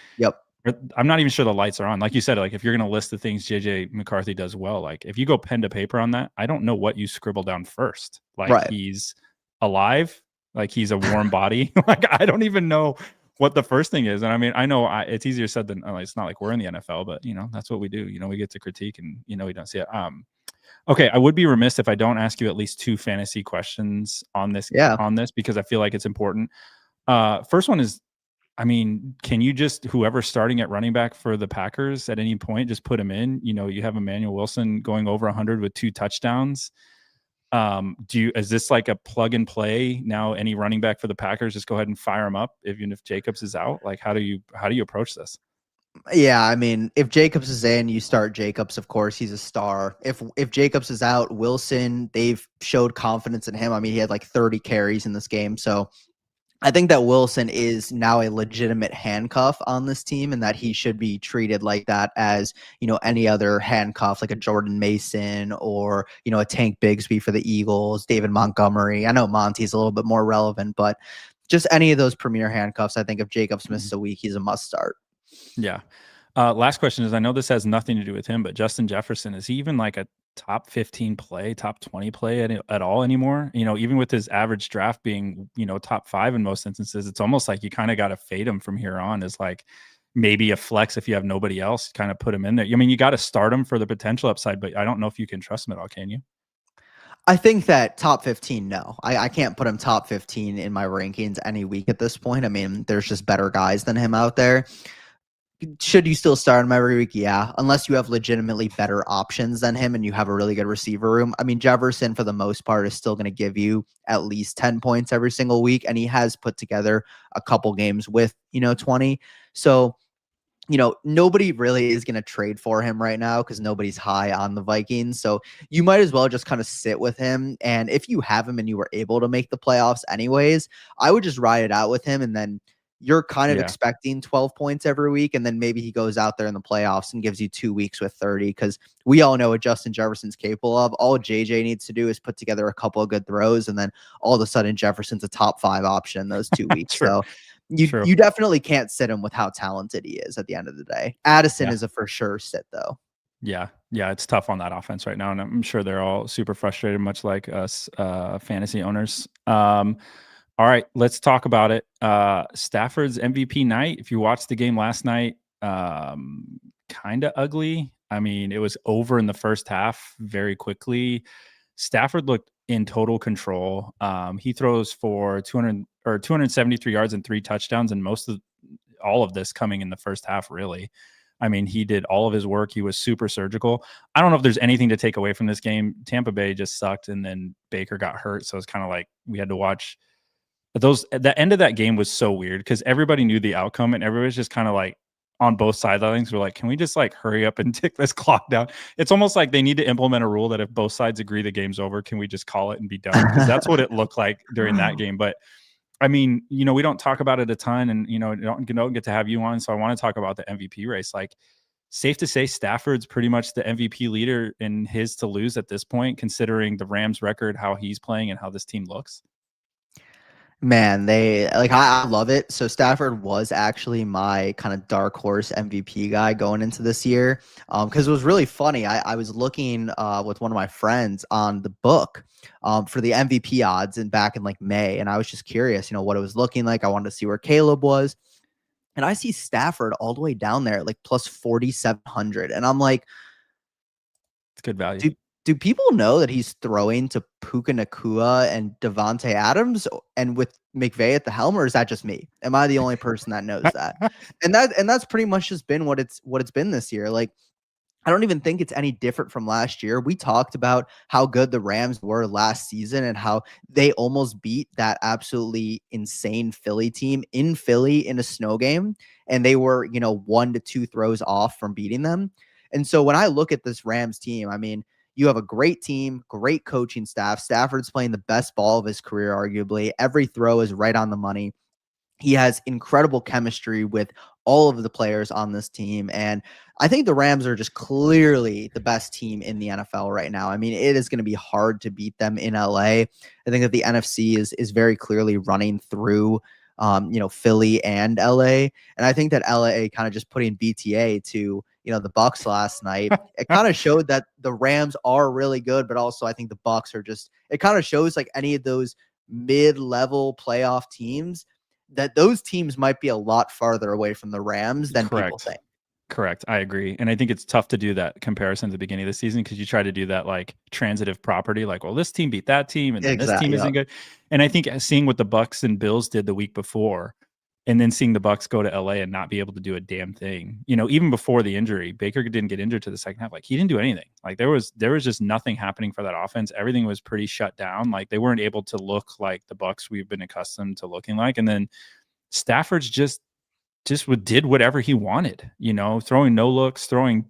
[SPEAKER 2] I'm not even sure the lights are on. Like you said, like if you're going to list the things JJ McCarthy does well, like if you go pen to paper on that, I don't know what you scribble down first. Like he's alive, like he's a warm body. Like I don't even know what the first thing is. And I know it's easier said than it's not like we're in the NFL, but that's what we do. We get to critique and we don't see it. Okay. I would be remiss if I don't ask you at least 2 fantasy questions on this, because I feel like it's important. First one is, can you just, whoever's starting at running back for the Packers at any point, just put him in? You have Emmanuel Wilson going over 100 with 2 touchdowns. Is this like a plug and play now? Any running back for the Packers, just go ahead and fire him up, even if Jacobs is out? Like, how do you approach this?
[SPEAKER 3] Yeah, I mean, if Jacobs is in, you start Jacobs. Of course, he's a star. If Jacobs is out, Wilson, they've showed confidence in him. I mean, he had like 30 carries in this game, so I think that Wilson is now a legitimate handcuff on this team, and that he should be treated like that as, any other handcuff, like a Jordan Mason or, a Tank Bigsby for the Eagles, David Montgomery. I know Monty's a little bit more relevant, but just any of those premier handcuffs, I think if Jacobs misses a week, he's a must start.
[SPEAKER 2] Yeah. Last question is, I know this has nothing to do with him, but Justin Jefferson, is he even like a top 15 play, top 20 play at all anymore? Even with his average draft being, top 5 in most instances, it's almost like you kind of got to fade him from here on as like maybe a flex if you have nobody else, kind of put him in there. I mean, you got to start him for the potential upside, but I don't know if you can trust him at all, can you?
[SPEAKER 3] I think that top 15, no. I can't put him top 15 in my rankings any week at this point. I mean, there's just better guys than him out there. Should you still start him every week? Yeah, unless you have legitimately better options than him and you have a really good receiver room. I mean, Jefferson, for the most part, is still going to give you at least 10 points every single week, and he has put together a couple games with, 20. So, nobody really is going to trade for him right now because nobody's high on the Vikings. So you might as well just kind of sit with him. And if you have him and you were able to make the playoffs anyways, I would just ride it out with him, and then you're kind of expecting 12 points every week, and then maybe he goes out there in the playoffs and gives you 2 weeks with 30, because we all know what Justin Jefferson's capable of. All JJ needs to do is put together a couple of good throws, and then all of a sudden Jefferson's a top 5 option in those 2 weeks. So you definitely can't sit him with how talented he is at the end of the day. Addison is a for sure sit, though.
[SPEAKER 2] Yeah, it's tough on that offense right now, and I'm sure they're all super frustrated, much like us fantasy owners. All right, let's talk about it. Stafford's MVP night. If you watched the game last night, kind of ugly. I mean, it was over in the first half very quickly. Stafford looked in total control. He throws for 273 yards and 3 touchdowns, and all of this coming in the first half, really. I mean, he did all of his work. He was super surgical. I don't know if there's anything to take away from this game. Tampa Bay just sucked, and then Baker got hurt, so it's kind of like we had to watch the end of that game was so weird because everybody knew the outcome and everybody's just kind of like on both sidelines. We're like, can we just like hurry up and tick this clock down? It's almost like they need to implement a rule that if both sides agree the game's over, can we just call it and be done? Because that's what it looked like during that game. But I mean, we don't talk about it a ton, and don't get to have you on. So I want to talk about the MVP race. Like, safe to say Stafford's pretty much the MVP leader in his to lose at this point, considering the Rams record, how he's playing, and how this team looks.
[SPEAKER 3] Man, I love it. So Stafford was actually my kind of dark horse MVP guy going into this year. Because it was really funny. I was looking with one of my friends on the book for the MVP odds back in like May, and I was just curious, what it was looking like. I wanted to see where Caleb was. And I see Stafford all the way down there, like plus 4,700. And I'm like,
[SPEAKER 2] it's good value.
[SPEAKER 3] Do people know that he's throwing to Puka Nacua and Devontae Adams and with McVay at the helm, or is that just me? Am I the only person that knows that? And that's pretty much just been what it's been this year. Like, I don't even think it's any different from last year. We talked about how good the Rams were last season and how they almost beat that absolutely insane Philly team in Philly in a snow game, and they were 1 to 2 throws off from beating them. And so when I look at this Rams team, I mean, you have a great team, great coaching staff. Stafford's playing the best ball of his career, arguably. Every throw is right on the money. He has incredible chemistry with all of the players on this team. And I think the Rams are just clearly the best team in the NFL right now. I mean, it is going to be hard to beat them in LA. I think that the NFC is very clearly running through Philly and LA. And I think that LA kind of just putting BTA to the Bucks last night, it kind of showed that the Rams are really good, but also I think the Bucks are it kind of shows like any of those mid-level playoff teams that those teams might be a lot farther away from the Rams than people think.
[SPEAKER 2] Correct. I agree. And I think it's tough to do that comparison at the beginning of the season because you try to do that like transitive property, like, well, this team beat that team and then this team isn't good. And I think seeing what the Bucks and Bills did the week before, and then seeing the Bucs go to LA and not be able to do a damn thing. Even before the injury, Baker didn't get injured to the second half. Like, he didn't do anything. Like, there was just nothing happening for that offense. Everything was pretty shut down. Like, they weren't able to look like the Bucs we've been accustomed to looking like. And then Stafford's just did whatever he wanted, throwing no looks, throwing,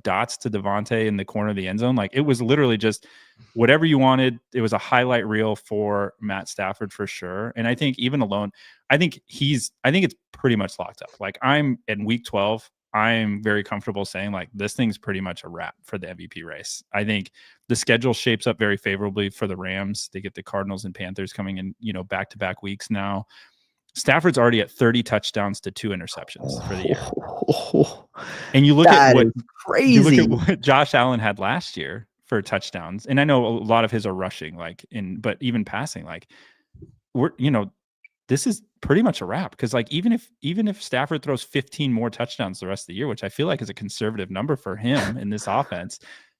[SPEAKER 2] dots to Devontae in the corner of the end zone. Like, it was literally just whatever you wanted. It was a highlight reel for Matt Stafford for sure. And I think even alone, I think it's pretty much locked up. Like, I'm in week 12. I'm very comfortable saying, like, this thing's pretty much a wrap for the MVP race. I think the schedule shapes up very favorably for the Rams. They get the Cardinals and Panthers coming in, back-to-back weeks now. Stafford's already at 30 touchdowns to 2 interceptions for the year. And you look at what Josh Allen had last year for touchdowns. And I know a lot of his are rushing, but even passing, like, this is pretty much a wrap. Because, like, even if Stafford throws 15 more touchdowns the rest of the year, which I feel like is a conservative number for him in this offense,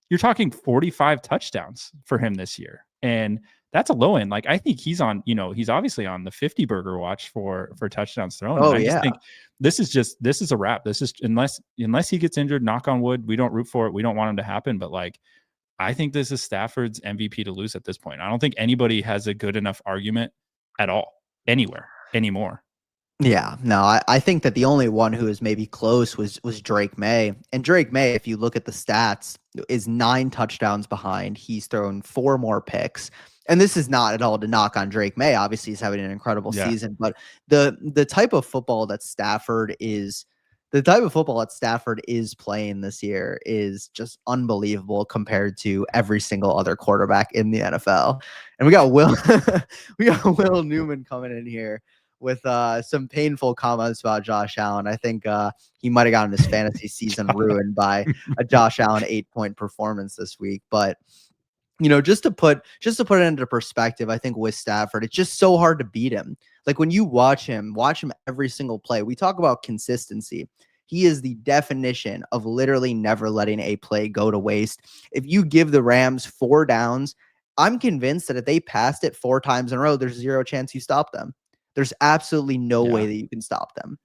[SPEAKER 2] you're talking 45 touchdowns for him this year. And that's a low end. Like, I think he's on, he's obviously on the 50 burger watch for touchdowns thrown.
[SPEAKER 3] Oh,
[SPEAKER 2] I just think this is a wrap. This is, unless he gets injured, knock on wood, we don't root for it. We don't want him to happen. But, like, I think this is Stafford's MVP to lose at this point. I don't think anybody has a good enough argument at all, anywhere, anymore.
[SPEAKER 3] Yeah, no, I think that the only one who is maybe close was Drake May. And Drake May, if you look at the stats, is 9 touchdowns behind. He's thrown 4 more picks. And this is not at all to knock on Drake May. Obviously, he's having an incredible season. But the type of football that Stafford is playing this year is just unbelievable compared to every single other quarterback in the NFL. And we got Will Newman coming in here with some painful comments about Josh Allen. I think he might have gotten his fantasy season ruined by a Josh Allen 8-point performance this week. But just to put it into perspective, I think with Stafford, it's just so hard to beat him. Like, when you watch him every single play. We talk about consistency. He is the definition of literally never letting a play go to waste. If you give the Rams 4 downs, I'm convinced that if they passed it 4 times in a row, there's 0 chance you stop them. There's absolutely no way that you can stop them.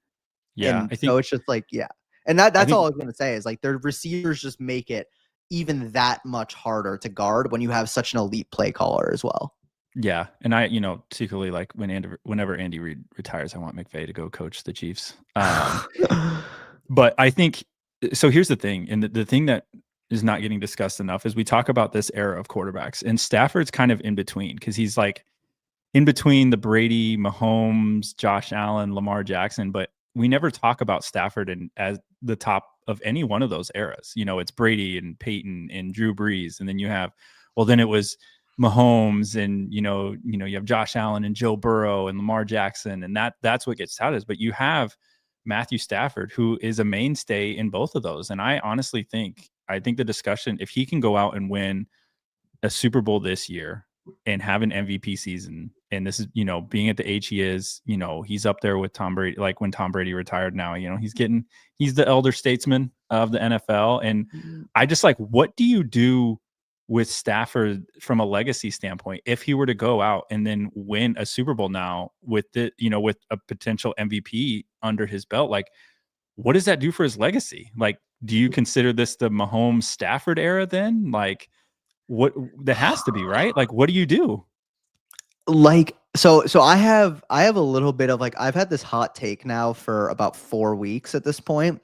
[SPEAKER 2] Yeah,
[SPEAKER 3] and so it's just like, and that's all I was going to say is, like, their receivers just make it even that much harder to guard when you have such an elite play caller as well.
[SPEAKER 2] Yeah. And I, secretly, like, whenever Andy Reid retires, I want McVay to go coach the Chiefs. But I think, so here's the thing. And the thing that is not getting discussed enough is we talk about this era of quarterbacks, and Stafford's kind of in between, because he's like in between the Brady, Mahomes, Josh Allen, Lamar Jackson, but we never talk about Stafford as the top of any one of those eras. It's Brady and Peyton and Drew Brees. And then then it was Mahomes and, you have Josh Allen and Joe Burrow and Lamar Jackson. And that's what gets touted. But you have Matthew Stafford, who is a mainstay in both of those. And I honestly think the discussion, if he can go out and win a Super Bowl this year and have an MVP season, and this is, being at the age he is, he's up there with Tom Brady. Like, when Tom Brady retired now, he's the elder statesman of the NFL. And I just, like, what do you do with Stafford from a legacy standpoint if he were to go out and then win a Super Bowl now with with a potential MVP under his belt? Like, what does that do for his legacy? Like, do you consider this the Mahomes Stafford era then? Like, what, that has to be, right? Like, what do you do?
[SPEAKER 3] Like, so I have a little bit of, like, I've had this hot take now for about 4 weeks at this point,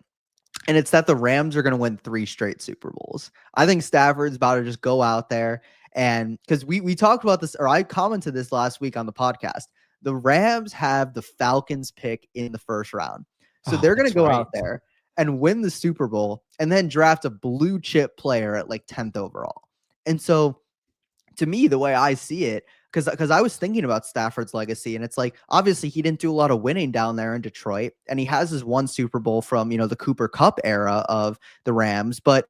[SPEAKER 3] and it's that the Rams are going to win 3 straight Super Bowls. I think Stafford's about to just go out there, and because we talked about this, or I commented this last week on the podcast, the Rams have the Falcons pick in the first round. So they're going to go out there and win the Super Bowl and then draft a blue chip player at, like, 10th overall. And so, to me, the way I see it, because I was thinking about Stafford's legacy, and it's like, obviously he didn't do a lot of winning down there in Detroit, and he has his 1 Super Bowl from, the Cooper Kupp era of the Rams, but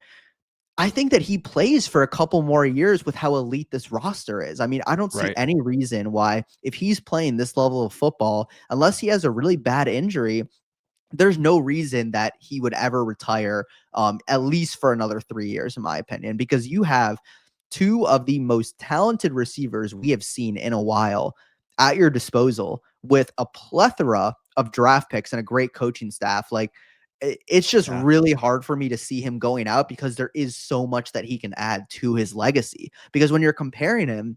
[SPEAKER 3] I think that he plays for a couple more years with how elite this roster is. I mean, I don't see any reason why, if he's playing this level of football, unless he has a really bad injury, there's no reason that he would ever retire, at least for another 3 years, in my opinion, because you have 2 of the most talented receivers we have seen in a while at your disposal, with a plethora of draft picks and a great coaching staff. Like it's just really hard for me to see him going out because there is so much that he can add to his legacy. Because when you're comparing him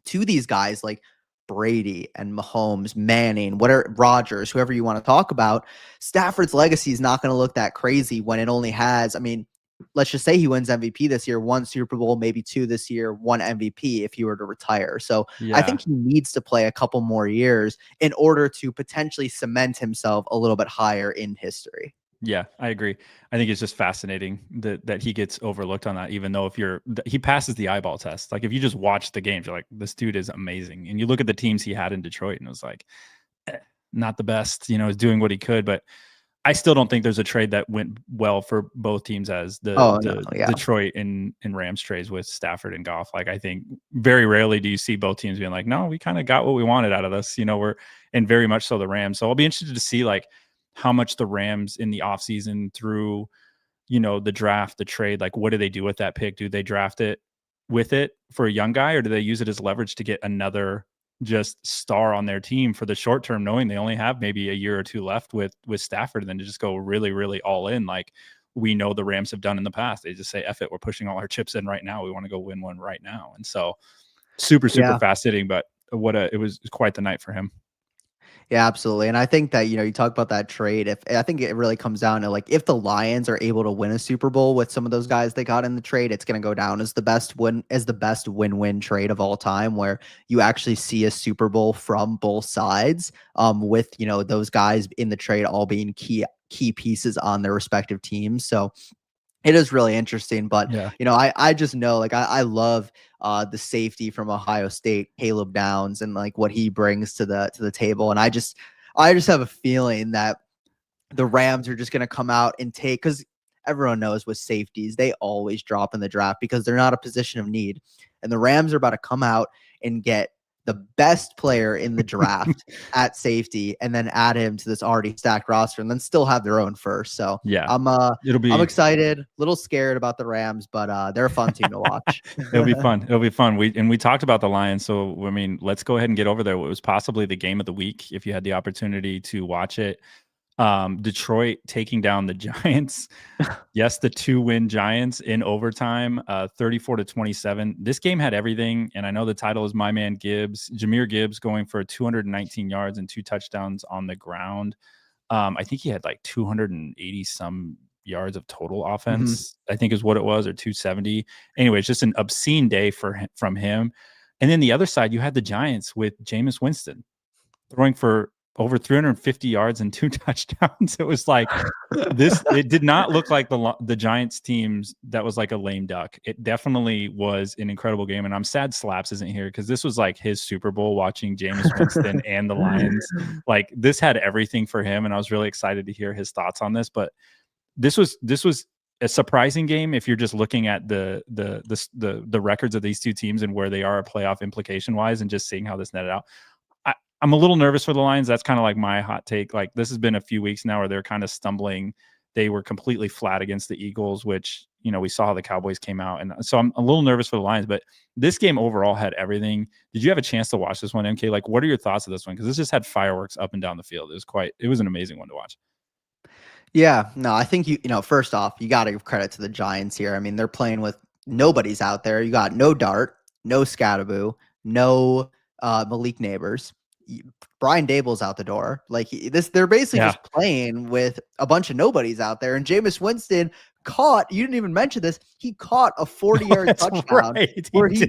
[SPEAKER 3] to these guys like Brady and Mahomes, Manning, whatever, Rodgers, whoever you want to talk about, Stafford's legacy is not going to look that crazy when it only has, I mean, let's just say he wins MVP this year, 1 Super Bowl, maybe 2 this year, 1 MVP if he were to retire. So I think he needs to play a couple more years in order to potentially cement himself a little bit higher in history.
[SPEAKER 2] Yeah, I agree. I think it's just fascinating that he gets overlooked on that, even though he passes the eyeball test. Like if you just watch the games, you're like, this dude is amazing. And you look at the teams he had in Detroit and it was like, not the best, is doing what he could. But I still don't think there's a trade that went well for both teams as the Detroit and Rams trades with Stafford and Goff. Like I think very rarely do you see both teams being like, no, we kind of got what we wanted out of this, and very much so the Rams. So I'll be interested to see like how much the Rams in the offseason through, the draft, the trade, like what do they do with that pick? Do they draft it with it for a young guy, or do they use it as leverage to get another just star on their team for the short term, knowing they only have maybe a year or two left with Stafford, and then to just go really, really all in like we know the Rams have done in the past. They just say, F it, we're pushing all our chips in right now. We want to go win one right now. And so super fascinating, but it was quite the night for him.
[SPEAKER 3] Yeah, absolutely. And I think that, you talk about that trade. I think it really comes down to like, if the Lions are able to win a Super Bowl with some of those guys they got in the trade, it's going to go down as the best win-win trade of all time, where you actually see a Super Bowl from both sides, with, those guys in the trade all being key pieces on their respective teams. So it is really interesting, but I just know, like, I love the safety from Ohio State, Caleb Downs, and like what he brings to the table. And I just have a feeling that the Rams are just going to come out and take, because everyone knows with safeties, they always drop in the draft because they're not a position of need. And the Rams are about to come out and get the best player in the draft at safety, and then add him to this already stacked roster, and then still have their own first. So I'm excited, a little scared about the Rams, but they're a fun team to watch.
[SPEAKER 2] It'll be fun. We talked about the Lions, so I mean, let's go ahead and get over there. It was possibly the game of the week if you had the opportunity to watch it. Detroit taking down the Giants. Yes, the 2-win Giants in overtime, 34-27. This game had everything, and I know the title is my man Gibbs, Jahmyr Gibbs, going for 219 yards and 2 touchdowns on the ground. I think he had like 280 some yards of total offense, I think is what it was, or 270. Anyway, it's just an obscene day from him. And then the other side, you had the Giants with Jameis Winston throwing for over 350 yards and 2 touchdowns. It was like this. It did not look like the Giants teams that was like a lame duck. It definitely was an incredible game. And I'm sad Slaps isn't here because this was like his Super Bowl, watching Jameis Winston and the Lions. Like this had everything for him. And I was really excited to hear his thoughts on this. But this was a surprising game if you're just looking at the records of these two teams and where they are playoff implication wise, and just seeing how this netted out. I'm a little nervous for the Lions. That's kind of like my hot take. Like this has been a few weeks now where they're kind of stumbling. They were completely flat against the Eagles, which, we saw how the Cowboys came out. And so I'm a little nervous for the Lions, but this game overall had everything. Did you have a chance to watch this one, MK? Like, what are your thoughts of this one? Because this just had fireworks up and down the field. It was an amazing one to watch.
[SPEAKER 3] Yeah, no, I think first off, you got to give credit to the Giants here. I mean, they're playing with nobody's out there. You got no Dart, no Scattaboo, no Malik Neighbors. Brian Dable's out the door. Like they're basically just playing with a bunch of nobodies out there. And Jameis Winston you didn't even mention this, he caught a 40-yard touchdown where he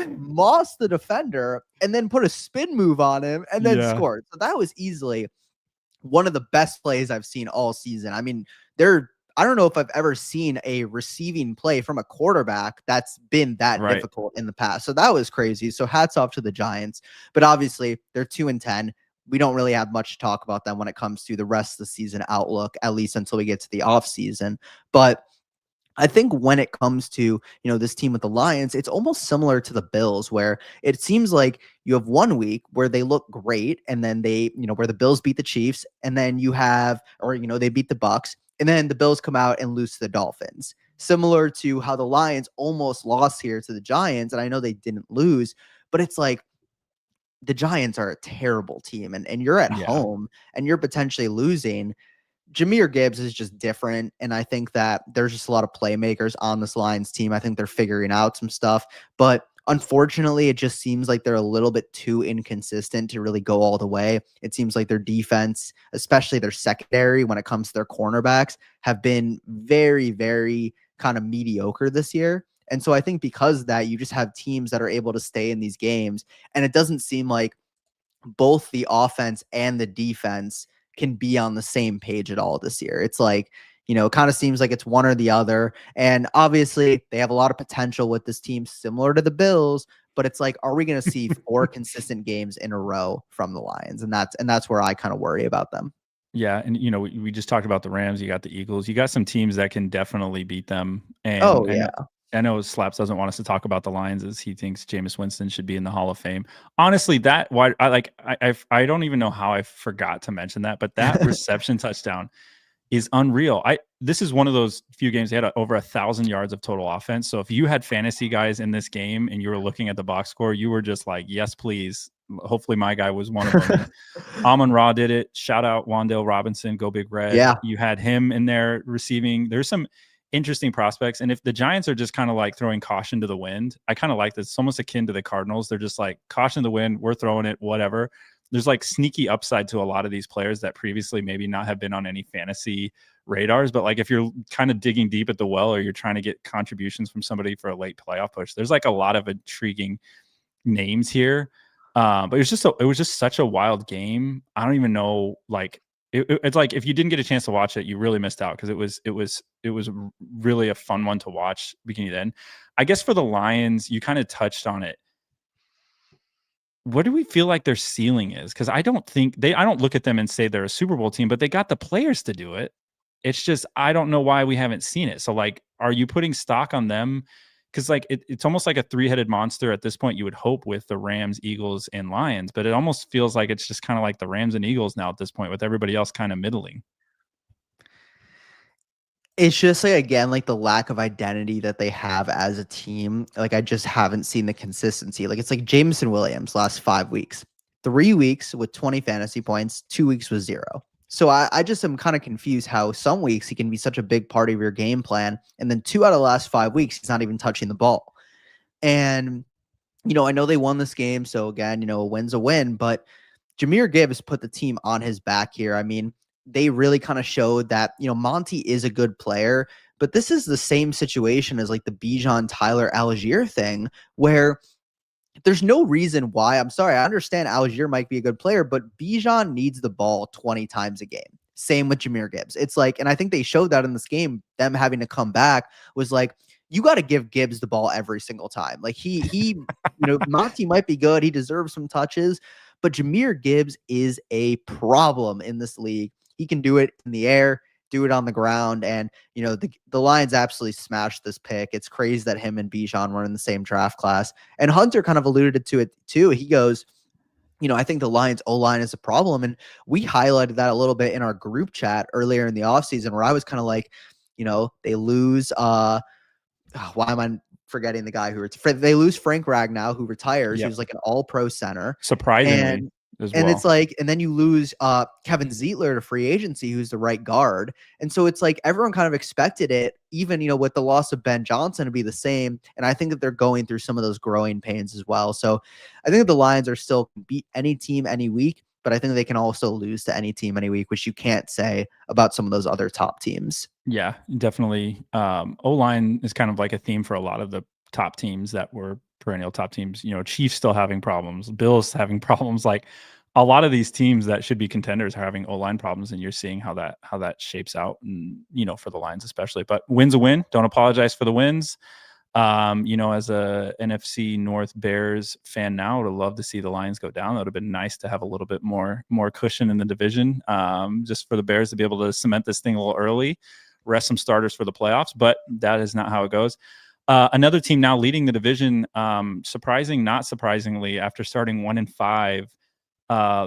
[SPEAKER 3] mossed the defender and then put a spin move on him and then scored. So that was easily one of the best plays I've seen all season. I mean, I don't know if I've ever seen a receiving play from a quarterback that's been that difficult in the past. So that was crazy. So hats off to the Giants. But obviously, they're 2-10. We don't really have much to talk about them when it comes to the rest of the season outlook, at least until we get to the offseason. But I think when it comes to, this team with the Lions, it's almost similar to the Bills, where it seems like you have 1 week where they look great, and then they, where the Bills beat the Chiefs, and then you have, or, they beat the Bucks. And then the Bills come out and lose to the Dolphins, similar to how the Lions almost lost here to the Giants. And I know they didn't lose, but it's like the Giants are a terrible team, and you're at home and you're potentially losing. Jahmyr Gibbs is just different, and I think that there's just a lot of playmakers on this Lions team. I think they're figuring out some stuff, but unfortunately, it just seems like they're a little bit too inconsistent to really go all the way. It seems like their defense, especially their secondary when it comes to their cornerbacks, have been very, very kind of mediocre this year. And so I think because of that, you just have teams that are able to stay in these games, and it doesn't seem like both the offense and the defense can be on the same page at all this year. It's like, it kind of seems like it's one or the other. And obviously, they have a lot of potential with this team, similar to the Bills. But it's like, are we going to see 4 consistent games in a row from the Lions? And that's where I kind of worry about them.
[SPEAKER 2] Yeah, and we just talked about the Rams. You got the Eagles. You got some teams that can definitely beat them. And I know Slaps doesn't want us to talk about the Lions as he thinks Jameis Winston should be in the Hall of Fame. Honestly, I don't even know how I forgot to mention that, but that reception touchdown is unreal. This is one of those few games they had over 1,000 yards of total offense. So if you had fantasy guys in this game and you were looking at the box score, you were just like, yes, please. Hopefully my guy was one of them. Amon-Ra did it. Shout out Wan'Dale Robinson, go Big Red.
[SPEAKER 3] Yeah.
[SPEAKER 2] You had him in there receiving. There's some interesting prospects. And if the Giants are just kind of like throwing caution to the wind, I kind of like this. It's almost akin to the Cardinals. They're just like, caution to the wind, we're throwing it, whatever. There's like sneaky upside to a lot of these players that previously maybe not have been on any fantasy radars. But like if you're kind of digging deep at the well, or you're trying to get contributions from somebody for a late playoff push, there's like a lot of intriguing names here. But it was just such a wild game. I don't even know, like it's like if you didn't get a chance to watch it, you really missed out, because it was really a fun one to watch beginning to end. I guess for the Lions, you kind of touched on it. What do we feel like their ceiling is? Because I don't look at them and say they're a Super Bowl team, but they got the players to do it. It's just, I don't know why we haven't seen it. So like, are you putting stock on them? Because like it's almost like a 3-headed monster at this point, you would hope, with the Rams, Eagles, and Lions. But it almost feels like it's just kind of like the Rams and Eagles now at this point, with everybody else kind of middling.
[SPEAKER 3] It's just like, again, like the lack of identity that they have as a team. Like I just haven't seen the consistency. Like it's like Jameson Williams last 5 weeks, 3 weeks with 20 fantasy points, 2 weeks with 0. So I just am kind of confused how some weeks he can be such a big part of your game plan, and then 2 out of the last 5 weeks he's not even touching the ball. And I know they won this game, so again, a win's a win, but Jahmyr Gibbs put the team on his back here. I mean, they really kind of showed that, Monty is a good player, but this is the same situation as like the Bijan Tyler Algier thing, where there's no reason why. I'm sorry, I understand Algier might be a good player, but Bijan needs the ball 20 times a game. Same with Jahmyr Gibbs. It's like, and I think they showed that in this game, them having to come back was like, you got to give Gibbs the ball every single time. Like he Monty might be good. He deserves some touches, but Jahmyr Gibbs is a problem in this league. He can do it in the air, do it on the ground. And, the Lions absolutely smashed this pick. It's crazy that him and Bijan were in the same draft class. And Hunter kind of alluded to it too. He goes, I think the Lions O-line is a problem. And we highlighted that a little bit in our group chat earlier in the offseason, where I was kind of like, they lose, why am I forgetting the guy they lose Frank Ragnow, who retires. Yep. He was like an all-pro center.
[SPEAKER 2] Surprisingly.
[SPEAKER 3] And it's like, and then you lose Kevin Zeitler to free agency, who's the right guard. And so it's like everyone kind of expected it, even, with the loss of Ben Johnson, to be the same. And I think that they're going through some of those growing pains as well. So I think that the Lions are still beat any team any week, but I think they can also lose to any team any week, which you can't say about some of those other top teams.
[SPEAKER 2] Yeah, definitely. O-line is kind of like a theme for a lot of the top teams that were perennial top teams. Chiefs still having problems, Bills having problems. Like a lot of these teams that should be contenders are having O-line problems, and you're seeing how that shapes out, and for the Lions especially. But win's a win. Don't apologize for the wins. As a NFC North Bears fan now, I would love to see the Lions go down. That would have been nice to have a little bit more cushion in the division, just for the Bears to be able to cement this thing a little early, rest some starters for the playoffs. But that is not how it goes. Another team now leading the division, not surprisingly, after starting 1-5,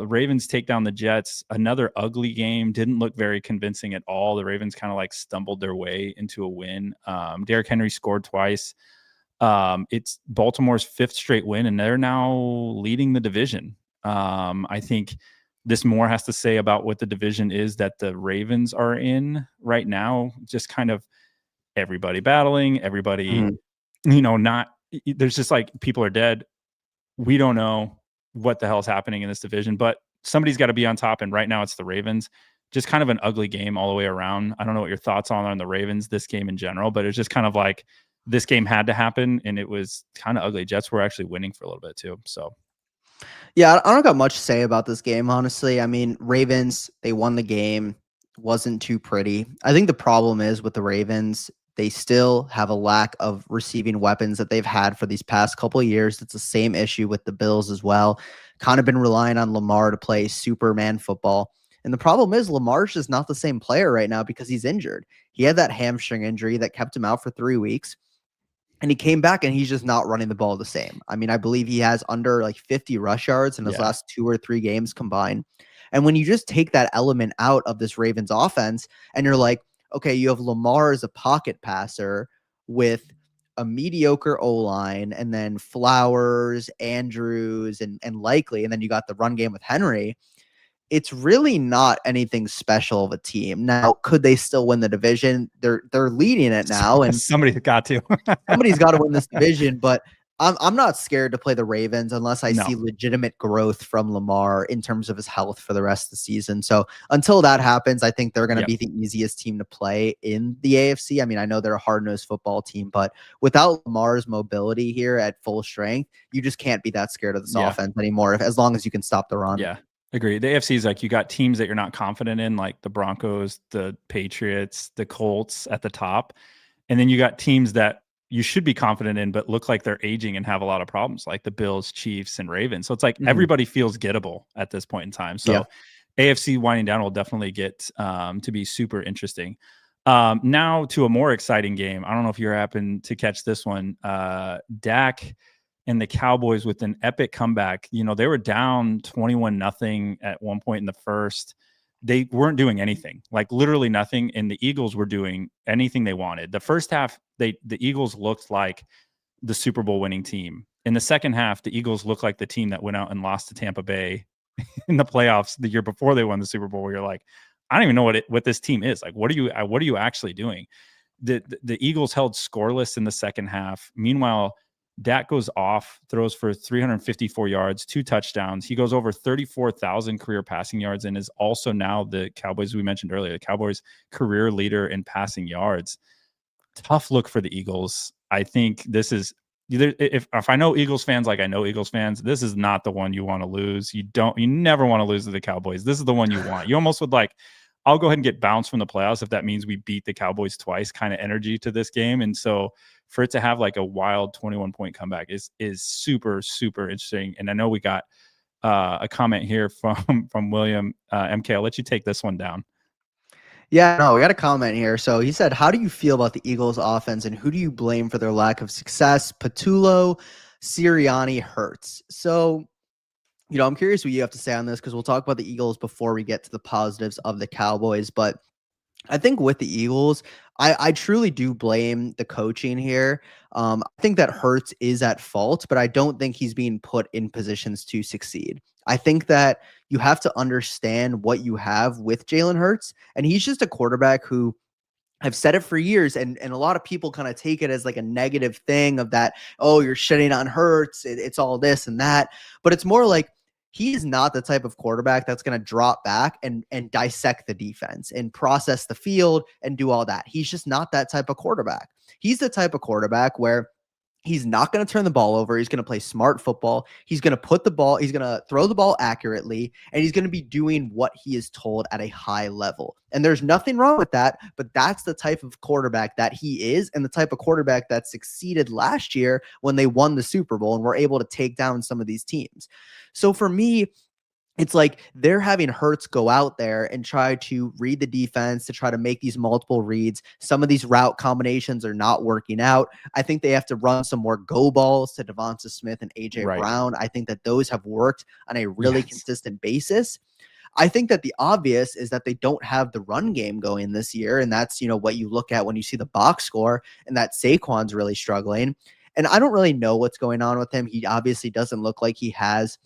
[SPEAKER 2] Ravens take down the Jets. Another ugly game, didn't look very convincing at all. The Ravens kind of like stumbled their way into a win. Derrick Henry scored twice. It's Baltimore's 5th straight win, and they're now leading the division. I think this more has to say about what the division is that the Ravens are in right now. Just kind of everybody battling, everybody, not, there's just like people are dead. We don't know what the hell's happening in this division, but somebody's got to be on top. And right now it's the Ravens. Just kind of an ugly game all the way around. I don't know what your thoughts are on the Ravens, this game in general, but it's just kind of like this game had to happen and it was kind of ugly. Jets were actually winning for a little bit too. So
[SPEAKER 3] Yeah, I don't got much to say about this game, honestly. I mean, Ravens, they won the game. Wasn't too pretty. I think the problem is with the Ravens, they still have a lack of receiving weapons that they've had for these past couple of years. It's the same issue with the Bills as well. Kind of been relying on Lamar to play Superman football. And the problem is Lamar's just not the same player right now because he's injured. He had that hamstring injury that kept him out for 3 weeks. And he came back and he's just not running the ball the same. I mean, I believe he has under like 50 rush yards in his last 2 or 3 games combined. And when you just take that element out of this Ravens offense and you're like, okay, you have Lamar as a pocket passer with a mediocre O-line and then Flowers, Andrews, and Likely, and then you got the run game with Henry. It's really not anything special of a team. Now, could they still win the division? They're leading it now, and
[SPEAKER 2] somebody's got to.
[SPEAKER 3] Somebody's got to win this division. But I'm not scared to play the Ravens unless I see legitimate growth from Lamar in terms of his health for the rest of the season. So until that happens, I think they're going to be the easiest team to play in the AFC. I mean, I know they're a hard-nosed football team, but without Lamar's mobility here at full strength, you just can't be that scared of this offense anymore, as long as you can stop the run.
[SPEAKER 2] Yeah. Agree. The AFC is like you got teams that you're not confident in, like the Broncos, the Patriots, the Colts at the top. And then you got teams that you should be confident in, but look like they're aging and have a lot of problems, like the Bills, Chiefs, and Ravens. So it's like everybody feels gettable at this point in time. So AFC winding down will definitely get to be super interesting. Now to a more exciting game. I don't know if you happen to catch this one. Dak and the Cowboys with an epic comeback. You know, they were down 21-0 at one point in the first. They weren't doing anything, like literally nothing. And the Eagles were doing anything they wanted. The first half, the Eagles looked like the Super Bowl winning team. In the second half, the Eagles looked like the team that went out and lost to Tampa Bay in the playoffs the year before they won the Super Bowl, where you're like, I don't even know what this team is. Like, what are you actually doing? The Eagles held scoreless in the second half. Meanwhile, Dak goes off, throws for 354 yards, 2 touchdowns. He goes over 34,000 career passing yards and is also now the Cowboys, we mentioned earlier, the Cowboys career leader in passing yards. Tough look for the Eagles. I think this is either, if I know Eagles fans like I know Eagles fans, this is not the one you want to lose. You never want to lose to the Cowboys. This is the one you want. You almost would like, I'll go ahead and get bounced from the playoffs if that means we beat the Cowboys twice kind of energy to this game. And so for it to have like a wild 21-point comeback is super, super interesting. And I know we got a comment here from William MK. I'll let you take this one down.
[SPEAKER 3] Yeah, no, we got a comment here. So he said, how do you feel about the Eagles offense and who do you blame for their lack of success? Patullo, Sirianni, Hurts. So, you know, I'm curious what you have to say on this because we'll talk about the Eagles before we get to the positives of the Cowboys. But I think with the Eagles, I truly do blame the coaching here. I think that Hurts is at fault, but I don't think he's being put in positions to succeed. I think that you have to understand what you have with Jalen Hurts, and he's just a quarterback who, I've said it for years, and a lot of people kind of take it as like a negative thing of that, oh, you're shitting on Hurts, it's all this and that. But it's more like, he is not the type of quarterback that's going to drop back and dissect the defense and process the field and do all that. He's just not that type of quarterback. He's the type of quarterback where he's not going to turn the ball over. He's going to play smart football. He's going to throw the ball accurately, and he's going to be doing what he is told at a high level. And there's nothing wrong with that, but that's the type of quarterback that he is and the type of quarterback that succeeded last year when they won the Super Bowl and were able to take down some of these teams. So for me, it's like they're having Hurts go out there and try to read the defense, to try to make these multiple reads. Some of these route combinations are not working out. I think they have to run some more go balls to Devonta Smith and A.J. Brown. I think that those have worked on a really consistent basis. I think that the obvious is that they don't have the run game going this year, and that's, you know, what you look at when you see the box score, and that Saquon's really struggling. And I don't really know what's going on with him. He obviously doesn't look like he has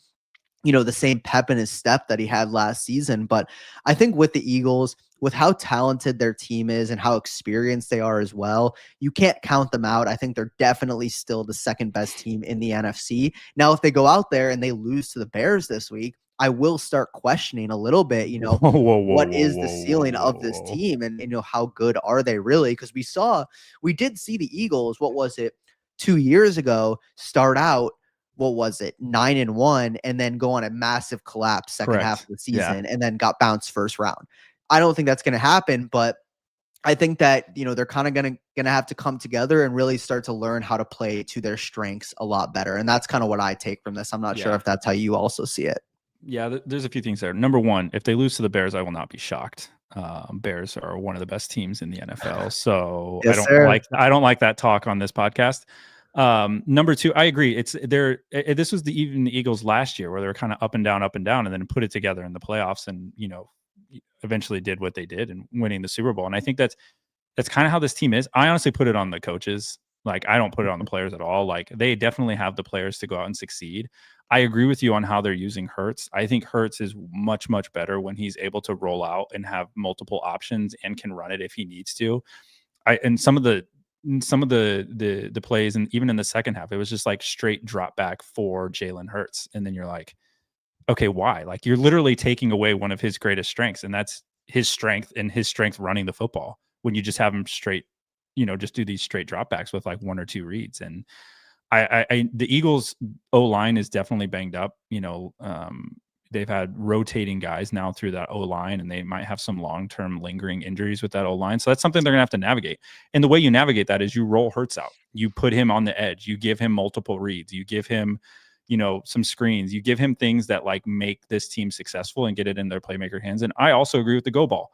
[SPEAKER 3] the same pep in his step that he had last season. But I think with the Eagles, with how talented their team is and how experienced they are as well, you can't count them out. I think they're definitely still the second best team in the NFC. Now, if they go out there and they lose to the Bears this week, I will start questioning a little bit, what is the ceiling of this team and, how good are they really? Because we did see the Eagles, what was it, 2 years ago, start out, 9-1, and then go on a massive collapse second half of the season, and then got bounced first round. I don't think that's going to happen, but I think that, they're kind of going to have to come together and really start to learn how to play to their strengths a lot better. And that's kind of what I take from this. I'm not sure if that's how you also see it.
[SPEAKER 2] Yeah, there's a few things there. Number one, if they lose to the Bears, I will not be shocked. Bears are one of the best teams in the NFL, so
[SPEAKER 3] Yes,
[SPEAKER 2] I don't like that talk on this podcast. Number two, I agree. This was even the Eagles last year where they were kind of up and down, and then put it together in the playoffs, and eventually did what they did and winning the Super Bowl. And I think that's kind of how this team is. I honestly put it on the coaches. Like, I don't put it on the players at all. Like, they definitely have the players to go out and succeed. I agree with you on how they're using Hurts. I think Hurts is much, much better when he's able to roll out and have multiple options and can run it if he needs to. And some of the plays, and even in the second half, it was just like straight drop back for Jalen Hurts. And then you're like, okay, why? Like, you're literally taking away one of his greatest strengths, and that's his strength running the football, when you just have him straight, just do these straight dropbacks with like one or two reads. And the Eagles O-line is definitely banged up. They've had rotating guys now through that O-line, and they might have some long-term lingering injuries with that O-line. So that's something they're gonna have to navigate. And the way you navigate that is you roll Hurts out. You put him on the edge. You give him multiple reads. You give him, some screens. You give him things that like make this team successful and get it in their playmaker hands. And I also agree with the go ball.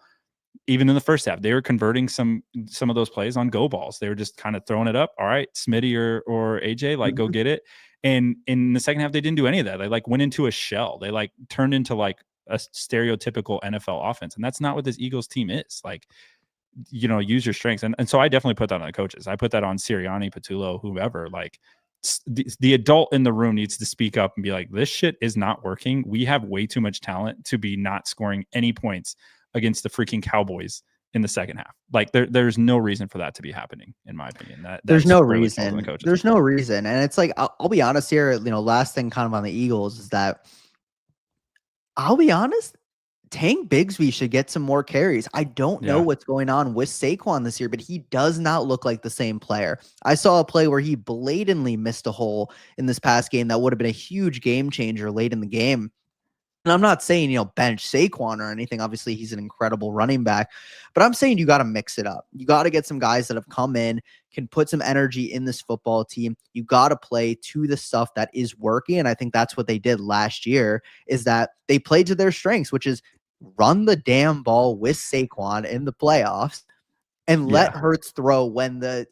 [SPEAKER 2] Even in the first half, they were converting some of those plays on go balls. They were just kind of throwing it up. All right, Smitty or AJ, like, go get it. And in the second half, they didn't do any of that. They like went into a shell. They like turned into like a stereotypical NFL offense. And that's not what this Eagles team is. Like, use your strengths. And so I definitely put that on the coaches. I put that on Sirianni, Patullo, whoever. Like, the adult in the room needs to speak up and be like, this shit is not working. We have way too much talent to be not scoring any points against the freaking Cowboys in the second half. Like, there's no reason for that to be happening, in my opinion. There's no reason.
[SPEAKER 3] There's no reason. And it's like, I'll be honest here, last thing kind of on the Eagles is that, I'll be honest, Tank Bigsby should get some more carries. I don't know what's going on with Saquon this year, but he does not look like the same player. I saw a play where he blatantly missed a hole in this past game that would have been a huge game changer late in the game. And I'm not saying, bench Saquon or anything. Obviously, he's an incredible running back. But I'm saying you got to mix it up. You got to get some guys that have come in, can put some energy in this football team. You got to play to the stuff that is working. And I think that's what they did last year, is that they played to their strengths, which is run the damn ball with Saquon in the playoffs and let Hurts throw when the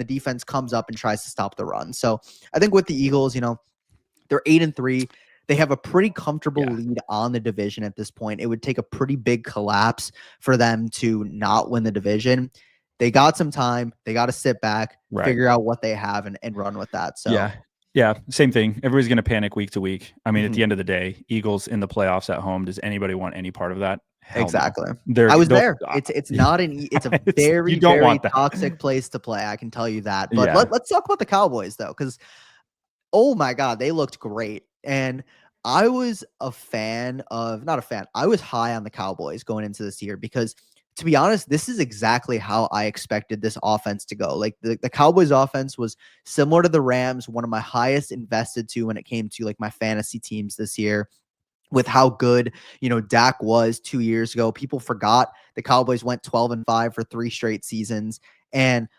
[SPEAKER 3] defense comes up and tries to stop the run. So I think with the Eagles, they're 8-3. They have a pretty comfortable lead on the division at this point. It would take a pretty big collapse for them to not win the division. They got some time. They got to sit back, figure out what they have, and run with that. So
[SPEAKER 2] yeah, same thing. Everybody's going to panic week to week. I mean, at the end of the day, Eagles in the playoffs at home. Does anybody want any part of that? Hell
[SPEAKER 3] exactly.
[SPEAKER 2] No.
[SPEAKER 3] I was there. It's not it's a very, very toxic place to play. I can tell you that. But let's talk about the Cowboys, though, because, oh my God, they looked great. And I was I was high on the Cowboys going into this year because, to be honest, this is exactly how I expected this offense to go. Like, the Cowboys offense was similar to the Rams, one of my highest invested to when it came to like my fantasy teams this year. With how good, Dak was 2 years ago. People forgot the Cowboys went 12-5 for 3 straight seasons. And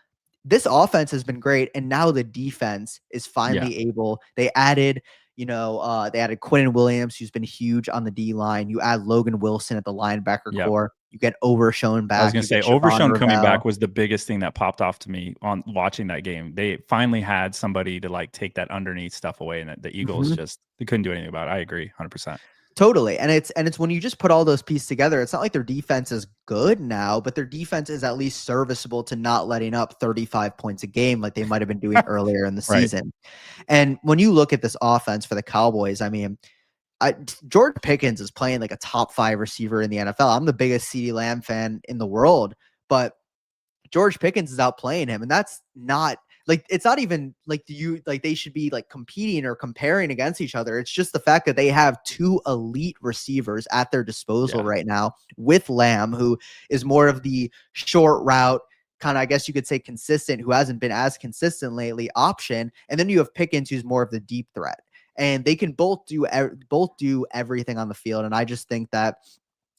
[SPEAKER 3] this offense has been great. And now the defense is finally able. They added Quinnen Williams, who's been huge on the D line. You add Logan Wilson at the linebacker core. You get Overshown back.
[SPEAKER 2] I was going to say, Overshown coming back was the biggest thing that popped off to me on watching that game. They finally had somebody to like take that underneath stuff away, and the Eagles they couldn't do anything about it. I agree 100%.
[SPEAKER 3] Totally. And it's when you just put all those pieces together, it's not like their defense is good now, but their defense is at least serviceable to not letting up 35 points a game like they might have been doing earlier in the season. And when you look at this offense for the Cowboys, I mean, George Pickens is playing like a top 5 receiver in the NFL. I'm the biggest CeeDee Lamb fan in the world, but George Pickens is outplaying him, and that's not like, it's not even like they should be like competing or comparing against each other. It's just the fact that they have 2 elite receivers at their disposal right now, with Lamb, who is more of the short route kind of, I guess you could say, consistent, who hasn't been as consistent lately, option, and then you have Pickens, who's more of the deep threat, and they can both do everything on the field. And I just think that,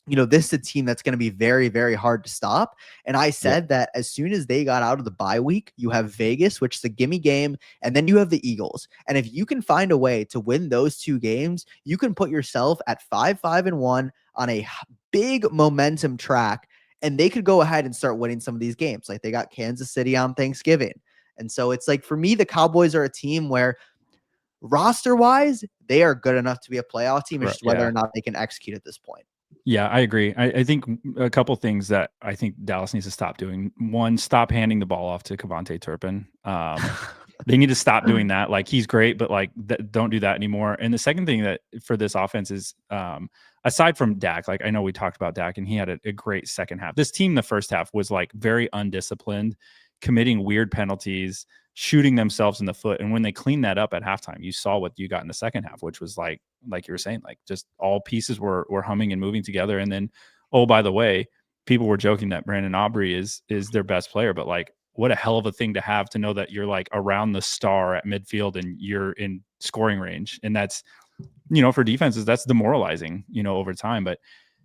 [SPEAKER 3] this is a team that's going to be very, very hard to stop. And I said that as soon as they got out of the bye week, you have Vegas, which is a gimme game, and then you have the Eagles. And if you can find a way to win those 2 games, you can put yourself at 5-5-1 on a big momentum track, and they could go ahead and start winning some of these games. Like, they got Kansas City on Thanksgiving. And so it's like, for me, the Cowboys are a team where roster-wise, they are good enough to be a playoff team. It's just whether or not they can execute at this point.
[SPEAKER 2] Yeah, I agree. I think a couple things that I think Dallas needs to stop doing. One, stop handing the ball off to Kevontae Turpin. They need to stop doing that. Like, he's great, but like, don't do that anymore. And the second thing that for this offense is, aside from Dak, like, I know we talked about Dak and he had a great second half. This team, the first half, was like very undisciplined, committing weird penalties, shooting themselves in the foot. And when they cleaned that up at halftime, you saw what you got in the second half, which was like you were saying, like, just all pieces were humming and moving together. And then, oh, by the way, people were joking that Brandon Aubrey is their best player, but like, what a hell of a thing to know that you're like around the star at midfield and you're in scoring range. And that's, for defenses, that's demoralizing, over time. But